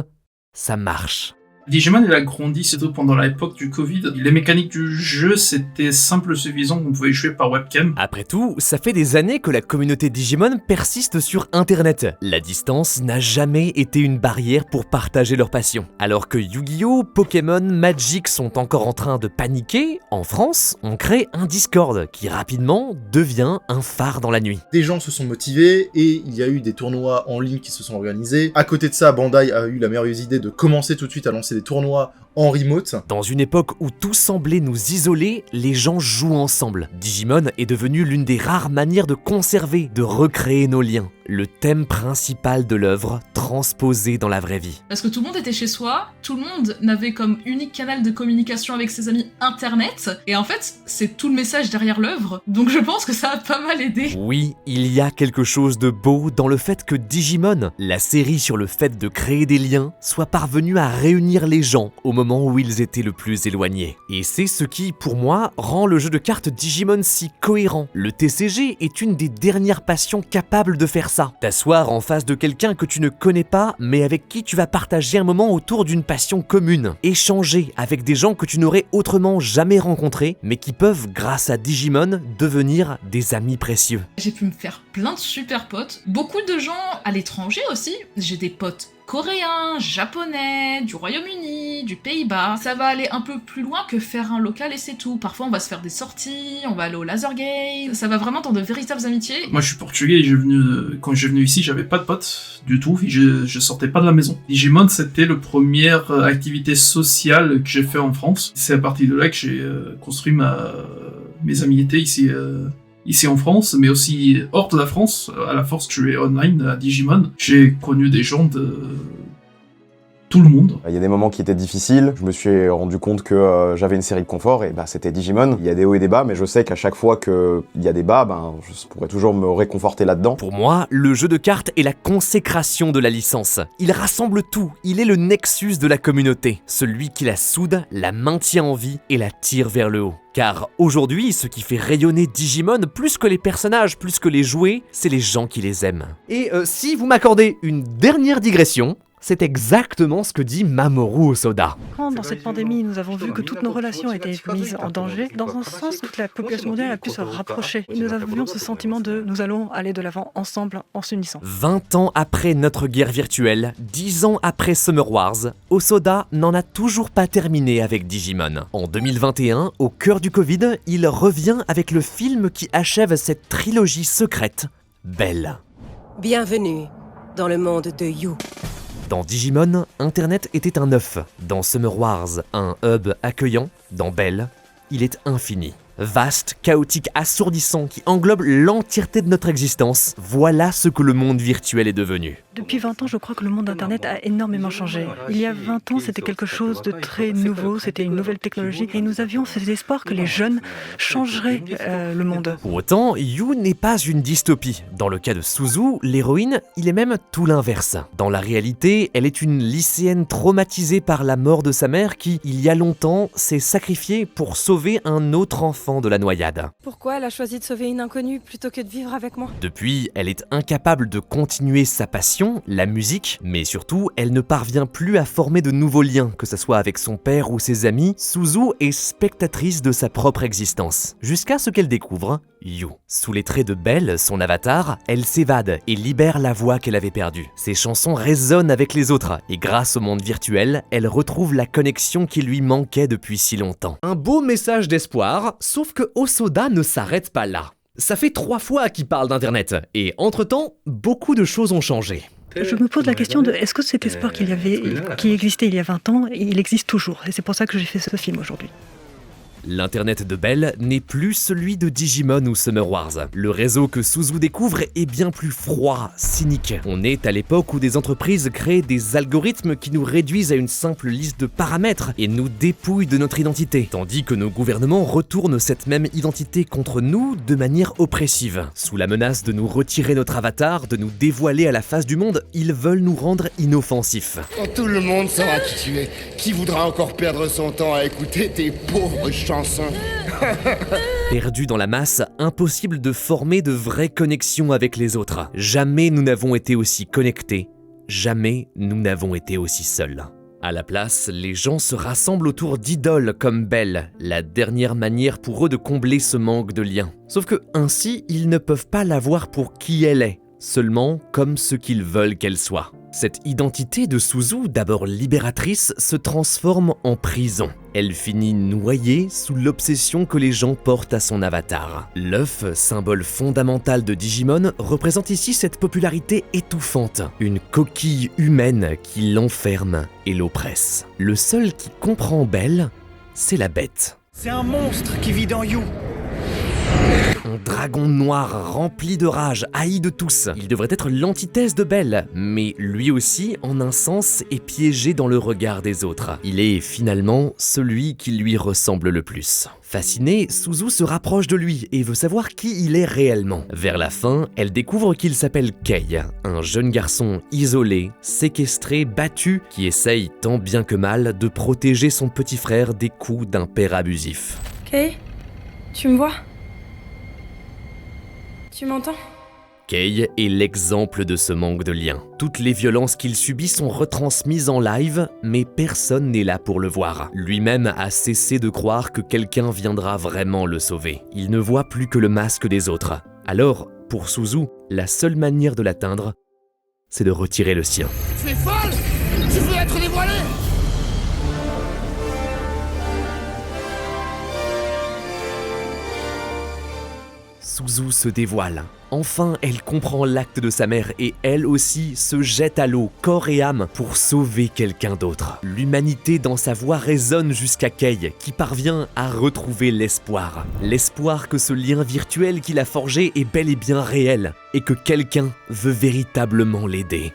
ça marche. Digimon, il a grandi, surtout pendant l'époque du Covid. Les mécaniques du jeu, c'était simple suffisant, on pouvait jouer par webcam. Après tout, ça fait des années que la communauté Digimon persiste sur Internet. La distance n'a jamais été une barrière pour partager leur passion. Alors que Yu-Gi-Oh!, Pokémon, Magic sont encore en train de paniquer, en France, on crée un Discord qui rapidement devient un phare dans la nuit. Des gens se sont motivés et il y a eu des tournois en ligne qui se sont organisés. À côté de ça, Bandai a eu la merveilleuse idée de commencer tout de suite à lancer des tournois en remote. Dans une époque où tout semblait nous isoler, les gens jouent ensemble. Digimon est devenu l'une des rares manières de conserver, de recréer nos liens. Le thème principal de l'œuvre transposé dans la vraie vie. Parce que tout le monde était chez soi, tout le monde n'avait comme unique canal de communication avec ses amis Internet, et en fait, c'est tout le message derrière l'œuvre, donc je pense que ça a pas mal aidé. Oui, il y a quelque chose de beau dans le fait que Digimon, la série sur le fait de créer des liens, soit parvenue à réunir les gens au moment où ils étaient le plus éloignés. Et c'est ce qui, pour moi, rend le jeu de cartes Digimon si cohérent. Le TCG est une des dernières passions capables de faire ça. T'asseoir en face de quelqu'un que tu ne connais pas, mais avec qui tu vas partager un moment autour d'une passion commune. Échanger avec des gens que tu n'aurais autrement jamais rencontrés, mais qui peuvent, grâce à Digimon, devenir des amis précieux. J'ai pu me faire plein de super potes. Beaucoup de gens à l'étranger aussi. J'ai des potes coréens, japonais, du Royaume-Uni, du Pays-Bas. Ça va aller un peu plus loin que faire un local et c'est tout. Parfois on va se faire des sorties, on va aller au laser game. Ça va vraiment dans de véritables amitiés. Moi je suis portugais et quand je suis venu ici, j'avais pas de potes du tout. Je sortais pas de la maison. Digimon, c'était la première activité sociale que j'ai fait en France. C'est à partir de là que j'ai construit mes amitiés ici en France, mais aussi hors de la France. À la force, je suis online à Digimon. J'ai connu des gens tout le monde. Il y a des moments qui étaient difficiles, je me suis rendu compte que j'avais une série de confort, et c'était Digimon. Il y a des hauts et des bas, mais je sais qu'à chaque fois qu'il y a des bas, je pourrais toujours me réconforter là-dedans. Pour moi, le jeu de cartes est la consécration de la licence. Il rassemble tout, il est le nexus de la communauté, celui qui la soude, la maintient en vie et la tire vers le haut. Car aujourd'hui, ce qui fait rayonner Digimon, plus que les personnages, plus que les jouets, c'est les gens qui les aiment. Et si vous m'accordez une dernière digression, c'est exactement ce que dit Mamoru Hosoda. Quand dans cette pandémie, nous avons vu que toutes nos relations étaient mises en danger, dans un sens, toute la population mondiale a pu se rapprocher. Et nous avions ce sentiment de nous allons aller de l'avant ensemble, en s'unissant. 20 ans après notre guerre virtuelle, 10 ans après Summer Wars, Hosoda n'en a toujours pas terminé avec Digimon. En 2021, au cœur du Covid, il revient avec le film qui achève cette trilogie secrète, Belle. Bienvenue dans le monde de You. Dans Digimon, Internet était un œuf. Dans Summer Wars, un hub accueillant. Dans Belle, il est infini. Vaste, chaotique, assourdissant, qui englobe l'entièreté de notre existence. Voilà ce que le monde virtuel est devenu. Depuis 20 ans, je crois que le monde d'Internet a énormément changé. Il y a 20 ans, c'était quelque chose de très nouveau, c'était une nouvelle technologie, et nous avions cet espoir que les jeunes changeraient le monde. Pour autant, You n'est pas une dystopie. Dans le cas de Suzu, l'héroïne, il est même tout l'inverse. Dans la réalité, elle est une lycéenne traumatisée par la mort de sa mère qui, il y a longtemps, s'est sacrifiée pour sauver un autre enfant de la noyade. Pourquoi elle a choisi de sauver une inconnue plutôt que de vivre avec moi? Depuis, elle est incapable de continuer sa passion, la musique, mais surtout, elle ne parvient plus à former de nouveaux liens, que ce soit avec son père ou ses amis. Suzu est spectatrice de sa propre existence, jusqu'à ce qu'elle découvre You. Sous les traits de Belle, son avatar, elle s'évade et libère la voix qu'elle avait perdue. Ses chansons résonnent avec les autres, et grâce au monde virtuel, elle retrouve la connexion qui lui manquait depuis si longtemps. Un beau message d'espoir, sauf que Hosoda ne s'arrête pas là. Ça fait 3 fois qu'il parle d'Internet, et entre-temps, beaucoup de choses ont changé. Je me pose la question de est-ce que cet espoir qui existait il y a 20 ans, il existe toujours? Et c'est pour ça que j'ai fait ce film aujourd'hui. L'Internet de Belle n'est plus celui de Digimon ou Summer Wars. Le réseau que Suzu découvre est bien plus froid, cynique. On est à l'époque où des entreprises créent des algorithmes qui nous réduisent à une simple liste de paramètres et nous dépouillent de notre identité, tandis que nos gouvernements retournent cette même identité contre nous de manière oppressive. Sous la menace de nous retirer notre avatar, de nous dévoiler à la face du monde, ils veulent nous rendre inoffensifs. Quand tout le monde saura qui tu es, qui voudra encore perdre son temps à écouter tes pauvres chansons? Perdus dans la masse, impossible de former de vraies connexions avec les autres. Jamais nous n'avons été aussi connectés, jamais nous n'avons été aussi seuls. À la place, les gens se rassemblent autour d'idoles comme Belle, la dernière manière pour eux de combler ce manque de lien. Sauf que ainsi, ils ne peuvent pas la voir pour qui elle est, seulement comme ce qu'ils veulent qu'elle soit. Cette identité de Suzu, d'abord libératrice, se transforme en prison. Elle finit noyée sous l'obsession que les gens portent à son avatar. L'œuf, symbole fondamental de Digimon, représente ici cette popularité étouffante, une coquille humaine qui l'enferme et l'oppresse. Le seul qui comprend Belle, c'est la bête. C'est un monstre qui vit dans You. Un dragon noir rempli de rage, haï de tous. Il devrait être l'antithèse de Belle, mais lui aussi, en un sens, est piégé dans le regard des autres. Il est finalement celui qui lui ressemble le plus. Fascinée, Suzu se rapproche de lui et veut savoir qui il est réellement. Vers la fin, elle découvre qu'il s'appelle Kei, un jeune garçon isolé, séquestré, battu, qui essaye tant bien que mal de protéger son petit frère des coups d'un père abusif. Kei, tu me vois? Tu m'entends? Kei est l'exemple de ce manque de lien. Toutes les violences qu'il subit sont retransmises en live, mais personne n'est là pour le voir. Lui-même a cessé de croire que quelqu'un viendra vraiment le sauver. Il ne voit plus que le masque des autres. Alors, pour Suzu, la seule manière de l'atteindre, c'est de retirer le sien. Tu es folle? Tu veux être dévoilée? Suzu se dévoile. Enfin, elle comprend l'acte de sa mère et elle aussi se jette à l'eau, corps et âme, pour sauver quelqu'un d'autre. L'humanité dans sa voix résonne jusqu'à Kei, qui parvient à retrouver l'espoir. L'espoir que ce lien virtuel qu'il a forgé est bel et bien réel et que quelqu'un veut véritablement l'aider.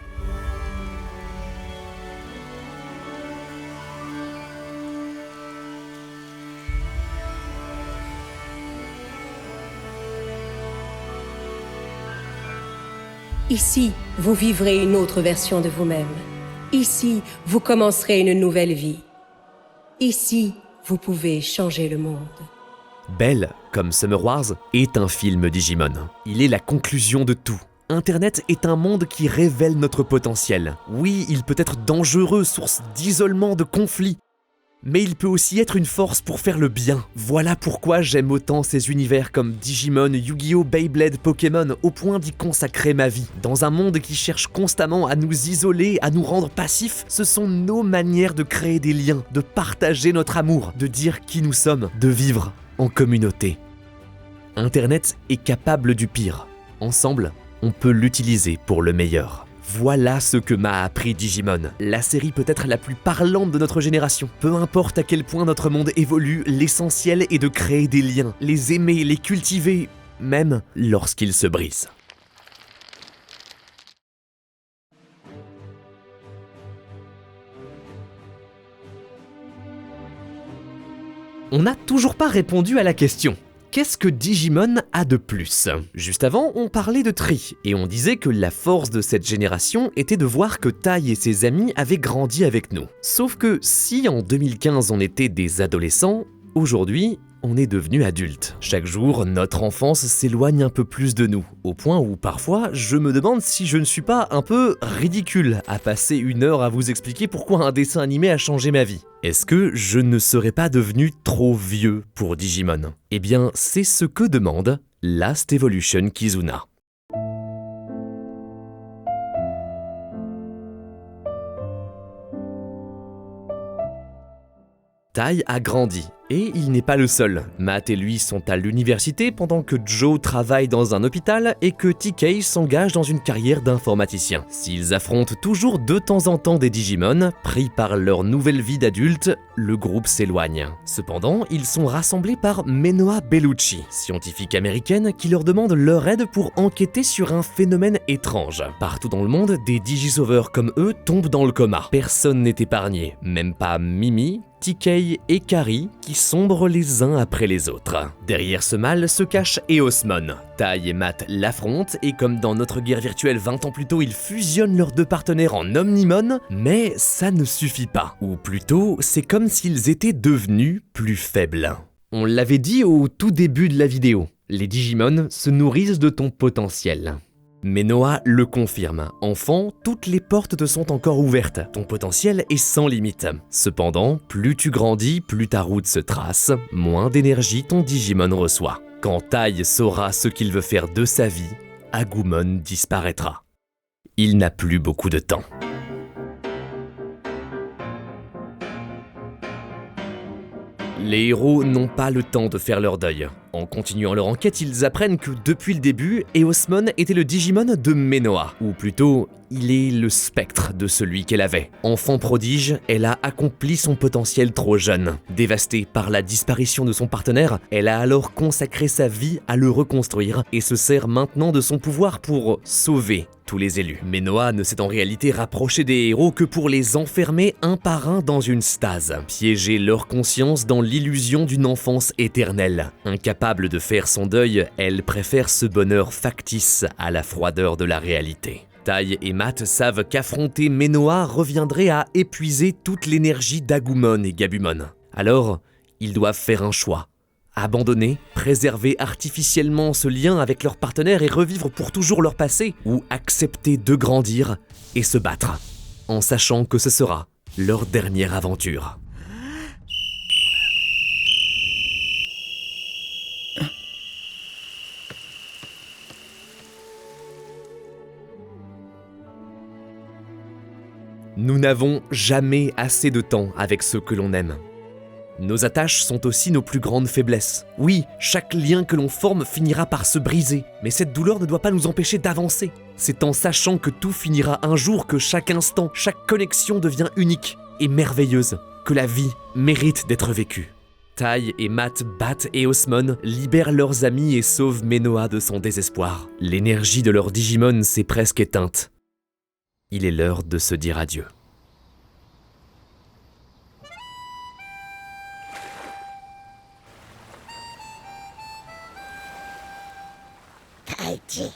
Ici, vous vivrez une autre version de vous-même. Ici, vous commencerez une nouvelle vie. Ici, vous pouvez changer le monde. Belle, comme Summer Wars, est un film Digimon. Il est la conclusion de tout. Internet est un monde qui révèle notre potentiel. Oui, il peut être dangereux, source d'isolement, de conflits. Mais il peut aussi être une force pour faire le bien. Voilà pourquoi j'aime autant ces univers comme Digimon, Yu-Gi-Oh!, Beyblade, Pokémon, au point d'y consacrer ma vie. Dans un monde qui cherche constamment à nous isoler, à nous rendre passifs, ce sont nos manières de créer des liens, de partager notre amour, de dire qui nous sommes, de vivre en communauté. Internet est capable du pire. Ensemble, on peut l'utiliser pour le meilleur. Voilà ce que m'a appris Digimon, la série peut-être la plus parlante de notre génération. Peu importe à quel point notre monde évolue, l'essentiel est de créer des liens, les aimer, les cultiver, même lorsqu'ils se brisent. On n'a toujours pas répondu à la question. Qu'est-ce que Digimon a de plus? Juste avant, on parlait de tri, et on disait que la force de cette génération était de voir que Tai et ses amis avaient grandi avec nous. Sauf que si en 2015 on était des adolescents, aujourd'hui, on est devenus adultes. Chaque jour, notre enfance s'éloigne un peu plus de nous, au point où parfois, je me demande si je ne suis pas un peu ridicule à passer 1 heure à vous expliquer pourquoi un dessin animé a changé ma vie. Est-ce que je ne serais pas devenu trop vieux pour Digimon? Eh bien, c'est ce que demande Last Evolution Kizuna. Tai a grandi, et il n'est pas le seul. Matt et lui sont à l'université pendant que Joe travaille dans un hôpital et que TK s'engage dans une carrière d'informaticien. S'ils affrontent toujours de temps en temps des Digimon, pris par leur nouvelle vie d'adulte, le groupe s'éloigne. Cependant, ils sont rassemblés par Menoa Bellucci, scientifique américaine qui leur demande leur aide pour enquêter sur un phénomène étrange. Partout dans le monde, des Digisauveurs comme eux tombent dans le coma. Personne n'est épargné, même pas Mimi, TK et Kari qui sombrent les uns après les autres. Derrière ce mal se cache Eosmon. Tai et Matt l'affrontent et comme dans notre guerre virtuelle 20 ans plus tôt, ils fusionnent leurs 2 partenaires en Omnimon, mais ça ne suffit pas. Ou plutôt, c'est comme s'ils étaient devenus plus faibles. On l'avait dit au tout début de la vidéo, les Digimon se nourrissent de ton potentiel. Menoa le confirme. Enfant, toutes les portes te sont encore ouvertes. Ton potentiel est sans limite. Cependant, plus tu grandis, plus ta route se trace, moins d'énergie ton Digimon reçoit. Quand Tai saura ce qu'il veut faire de sa vie, Agumon disparaîtra. Il n'a plus beaucoup de temps. Les héros n'ont pas le temps de faire leur deuil. En continuant leur enquête, ils apprennent que depuis le début, Eosmon était le Digimon de Menoa, ou plutôt, il est le spectre de celui qu'elle avait. Enfant prodige, elle a accompli son potentiel trop jeune. Dévastée par la disparition de son partenaire, elle a alors consacré sa vie à le reconstruire et se sert maintenant de son pouvoir pour sauver tous les élus. Menoa ne s'est en réalité rapproché des héros que pour les enfermer un par un dans une stase, piéger leur conscience dans l'illusion d'une enfance éternelle. Incapable de faire son deuil, elle préfère ce bonheur factice à la froideur de la réalité. Tai et Matt savent qu'affronter Menoa reviendrait à épuiser toute l'énergie d'Agumon et Gabumon. Alors, ils doivent faire un choix. Abandonner, préserver artificiellement ce lien avec leur partenaire et revivre pour toujours leur passé, ou accepter de grandir et se battre, en sachant que ce sera leur dernière aventure. Nous n'avons jamais assez de temps avec ceux que l'on aime. Nos attaches sont aussi nos plus grandes faiblesses. Oui, chaque lien que l'on forme finira par se briser, mais cette douleur ne doit pas nous empêcher d'avancer. C'est en sachant que tout finira un jour que chaque instant, chaque connexion devient unique et merveilleuse, que la vie mérite d'être vécue. Tai et Matt battent Eosmon, libèrent leurs amis et sauvent Menoa de son désespoir. L'énergie de leur Digimon s'est presque éteinte. Il est l'heure de se dire adieu. Taiji,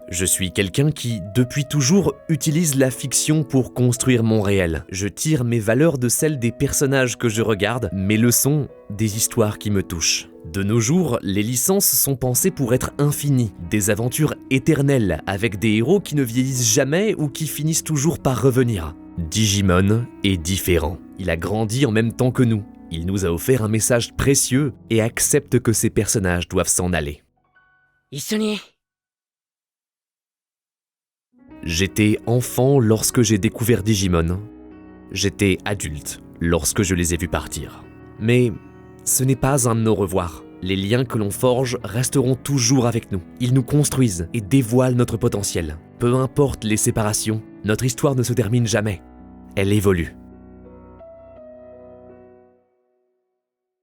Je suis quelqu'un qui, depuis toujours, utilise la fiction pour construire mon réel. Je tire mes valeurs de celles des personnages que je regarde, mes leçons des histoires qui me touchent. De nos jours, les licences sont pensées pour être infinies, des aventures éternelles, avec des héros qui ne vieillissent jamais ou qui finissent toujours par revenir. Digimon est différent. Il a grandi en même temps que nous. Il nous a offert un message précieux et accepte que ces personnages doivent s'en aller. J'étais enfant lorsque j'ai découvert Digimon. J'étais adulte lorsque je les ai vus partir. Mais ce n'est pas un au revoir. Les liens que l'on forge resteront toujours avec nous. Ils nous construisent et dévoilent notre potentiel. Peu importe les séparations, notre histoire ne se termine jamais. Elle évolue.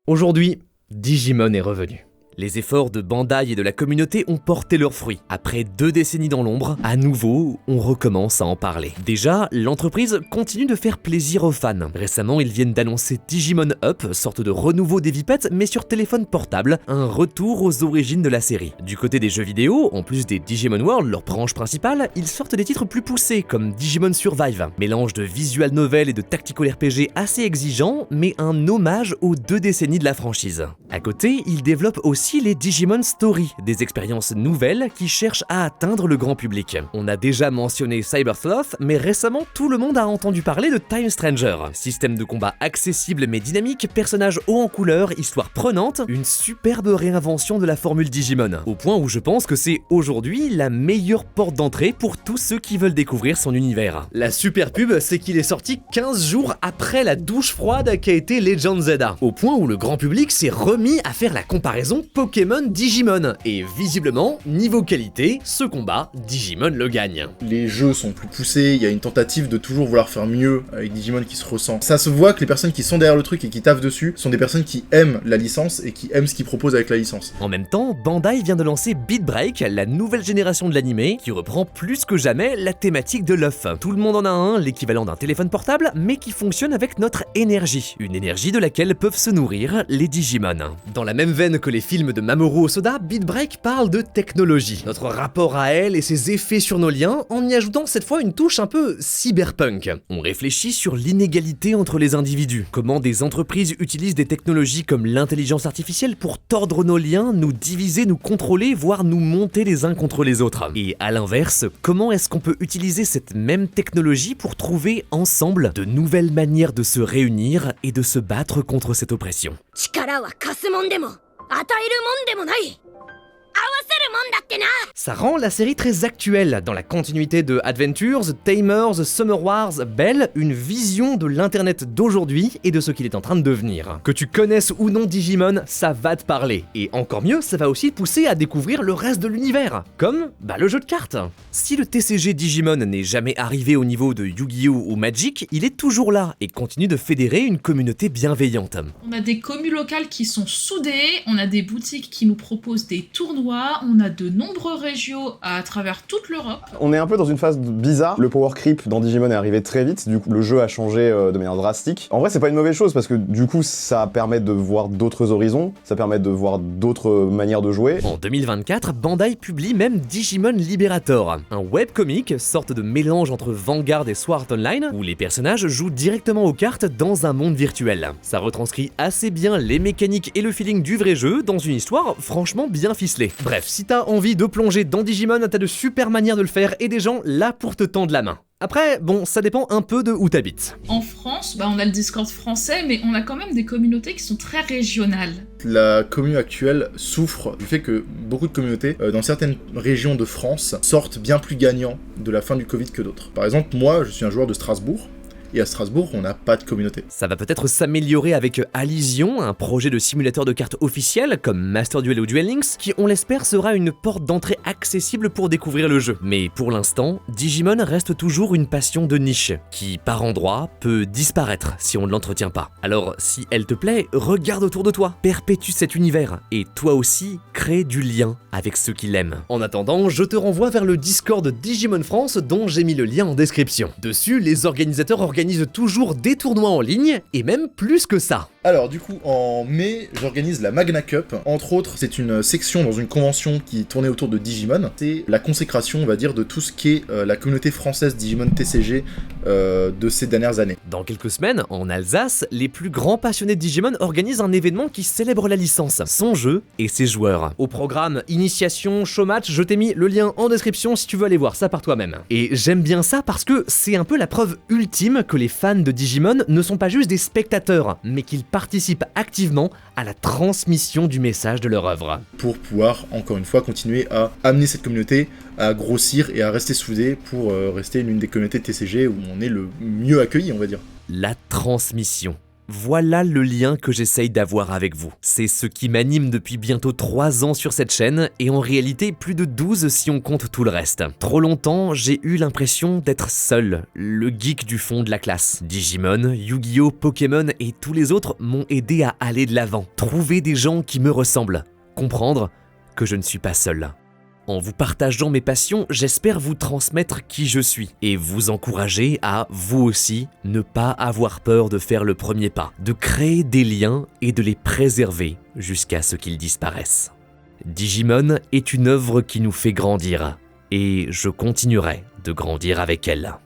Aujourd'hui, Digimon est revenu. Les efforts de Bandai et de la communauté ont porté leurs fruits. Après 2 décennies dans l'ombre, à nouveau, on recommence à en parler. Déjà, l'entreprise continue de faire plaisir aux fans. Récemment, ils viennent d'annoncer Digimon Up, sorte de renouveau des Vipets, mais sur téléphone portable, un retour aux origines de la série. Du côté des jeux vidéo, en plus des Digimon World, leur branche principale, ils sortent des titres plus poussés, comme Digimon Survive. Mélange de visual novel et de tactical RPG assez exigeant, mais un hommage aux 2 décennies de la franchise. À côté, ils développent aussi les Digimon Story, des expériences nouvelles qui cherchent à atteindre le grand public. On a déjà mentionné Cybersloth, mais récemment tout le monde a entendu parler de Time Stranger. Système de combat accessible mais dynamique, personnages haut en couleur, histoire prenante, une superbe réinvention de la formule Digimon. Au point où je pense que c'est aujourd'hui la meilleure porte d'entrée pour tous ceux qui veulent découvrir son univers. La super pub, c'est qu'il est sorti 15 jours après la douche froide qu'a été Legend Zelda. Au point où le grand public s'est remis à faire la comparaison Pokémon Digimon, et visiblement, niveau qualité, ce combat, Digimon le gagne. Les jeux sont plus poussés, il y a une tentative de toujours vouloir faire mieux avec Digimon qui se ressent. Ça se voit que les personnes qui sont derrière le truc et qui taffent dessus sont des personnes qui aiment la licence et qui aiment ce qu'ils proposent avec la licence. En même temps, Bandai vient de lancer Beat Break, la nouvelle génération de l'anime, qui reprend plus que jamais la thématique de l'œuf. Tout le monde en a un, l'équivalent d'un téléphone portable, mais qui fonctionne avec notre énergie. Une énergie de laquelle peuvent se nourrir les Digimon. Dans la même veine que les films de Mamoru Hosoda, Beat Break parle de technologie, notre rapport à elle et ses effets sur nos liens, en y ajoutant cette fois une touche un peu cyberpunk. On réfléchit sur l'inégalité entre les individus, comment des entreprises utilisent des technologies comme l'intelligence artificielle pour tordre nos liens, nous diviser, nous contrôler, voire nous monter les uns contre les autres. Et à l'inverse, comment est-ce qu'on peut utiliser cette même technologie pour trouver ensemble de nouvelles manières de se réunir et de se battre contre cette oppression. Ça rend la série très actuelle, dans la continuité de Adventures, Tamers, Summer Wars, Bell, une vision de l'internet d'aujourd'hui et de ce qu'il est en train de devenir. Que tu connaisses ou non Digimon, ça va te parler. Et encore mieux, ça va aussi te pousser à découvrir le reste de l'univers, comme le jeu de cartes. Si le TCG Digimon n'est jamais arrivé au niveau de Yu-Gi-Oh! Ou Magic, il est toujours là et continue de fédérer une communauté bienveillante. On a des communes locales qui sont soudées, on a des boutiques qui nous proposent des tournois, on a de nombreux régions à travers toute l'Europe. On est un peu dans une phase bizarre. Le power creep dans Digimon est arrivé très vite, du coup le jeu a changé de manière drastique. En vrai c'est pas une mauvaise chose parce que du coup ça permet de voir d'autres horizons, ça permet de voir d'autres manières de jouer. En 2024, Bandai publie même Digimon Liberator, un webcomic, sorte de mélange entre Vanguard et Sword Online, où les personnages jouent directement aux cartes dans un monde virtuel. Ça retranscrit assez bien les mécaniques et le feeling du vrai jeu dans une histoire franchement bien ficelée. Bref, si t'as envie de plonger dans Digimon, t'as de super manières de le faire et des gens là pour te tendre la main. Après, bon, ça dépend un peu de où t'habites. En France, on a le Discord français, mais on a quand même des communautés qui sont très régionales. La commune actuelle souffre du fait que beaucoup de communautés, dans certaines régions de France, sortent bien plus gagnants de la fin du Covid que d'autres. Par exemple, moi, je suis un joueur de Strasbourg, et à Strasbourg, on n'a pas de communauté. Ça va peut-être s'améliorer avec Alysion, un projet de simulateur de cartes officiel comme Master Duel ou Duel Links, qui on l'espère sera une porte d'entrée accessible pour découvrir le jeu. Mais pour l'instant, Digimon reste toujours une passion de niche, qui par endroits peut disparaître si on ne l'entretient pas. Alors si elle te plaît, regarde autour de toi, perpétue cet univers, et toi aussi, crée du lien avec ceux qui l'aiment. En attendant, je te renvoie vers le Discord Digimon France dont j'ai mis le lien en description. Dessus, les organisateurs organisent organises toujours des tournois en ligne, et même plus que ça. Alors du coup, en mai, j'organise la Magna Cup. Entre autres, c'est une section dans une convention qui tournait autour de Digimon. C'est la consécration, on va dire, de tout ce qui est la communauté française Digimon TCG de ces dernières années. Dans quelques semaines, en Alsace, les plus grands passionnés de Digimon organisent un événement qui célèbre la licence, son jeu et ses joueurs. Au programme initiation, showmatch, je t'ai mis le lien en description si tu veux aller voir ça par toi-même. Et j'aime bien ça parce que c'est un peu la preuve ultime que les fans de Digimon ne sont pas juste des spectateurs, mais qu'ils participent activement à la transmission du message de leur œuvre. Pour pouvoir, encore une fois, continuer à amener cette communauté à grossir et à rester soudée pour rester l'une des communautés de TCG où on est le mieux accueilli, on va dire. La transmission. Voilà le lien que j'essaye d'avoir avec vous. C'est ce qui m'anime depuis bientôt 3 ans sur cette chaîne, et en réalité plus de 12 si on compte tout le reste. Trop longtemps, j'ai eu l'impression d'être seul, le geek du fond de la classe. Digimon, Yu-Gi-Oh, Pokémon et tous les autres m'ont aidé à aller de l'avant, trouver des gens qui me ressemblent, comprendre que je ne suis pas seul. En vous partageant mes passions, j'espère vous transmettre qui je suis et vous encourager à, vous aussi, ne pas avoir peur de faire le premier pas, de créer des liens et de les préserver jusqu'à ce qu'ils disparaissent. Digimon est une œuvre qui nous fait grandir et je continuerai de grandir avec elle.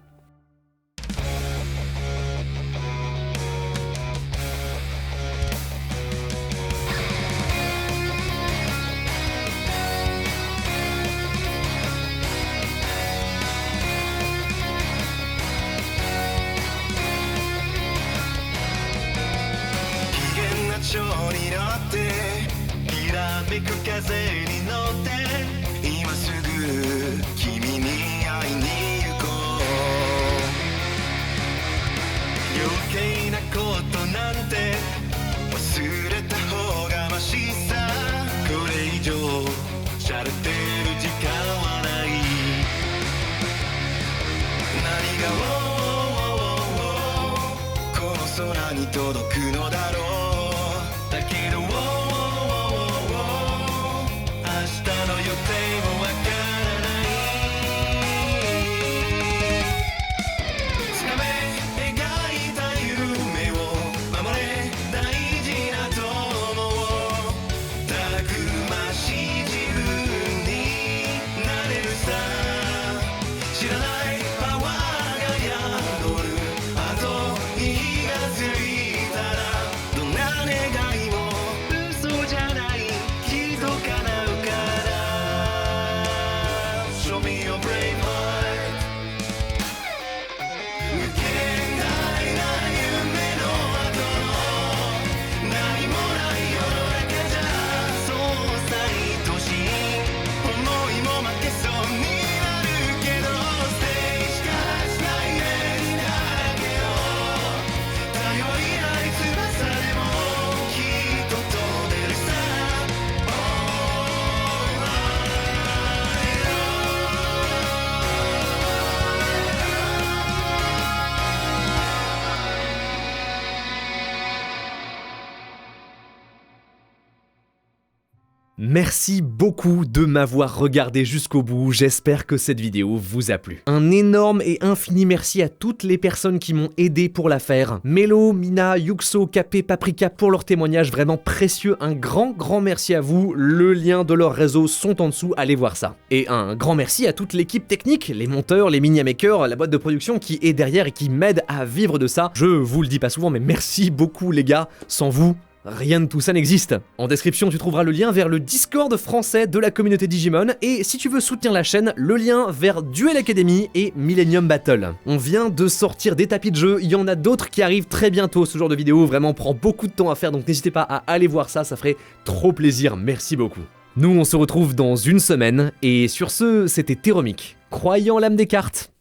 Merci beaucoup de m'avoir regardé jusqu'au bout, j'espère que cette vidéo vous a plu. Un énorme et infini merci à toutes les personnes qui m'ont aidé pour la faire. Melo, Mina, Yuxo, Capé, Paprika pour leurs témoignages vraiment précieux, un grand merci à vous, le lien de leurs réseaux sont en dessous, allez voir ça. Et un grand merci à toute l'équipe technique, les monteurs, les mini-makers, la boîte de production qui est derrière et qui m'aide à vivre de ça. Je vous le dis pas souvent mais merci beaucoup les gars, sans vous, rien de tout ça n'existe. En description, tu trouveras le lien vers le Discord français de la communauté Digimon et si tu veux soutenir la chaîne, le lien vers Duel Academy et Millennium Battle. On vient de sortir des tapis de jeu, il y en a d'autres qui arrivent très bientôt. Ce genre de vidéo vraiment prend beaucoup de temps à faire donc n'hésitez pas à aller voir ça, ça ferait trop plaisir, merci beaucoup. Nous on se retrouve dans une semaine et sur ce, c'était Théromique, croyant l'âme des cartes.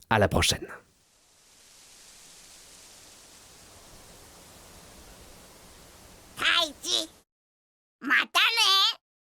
À la prochaine.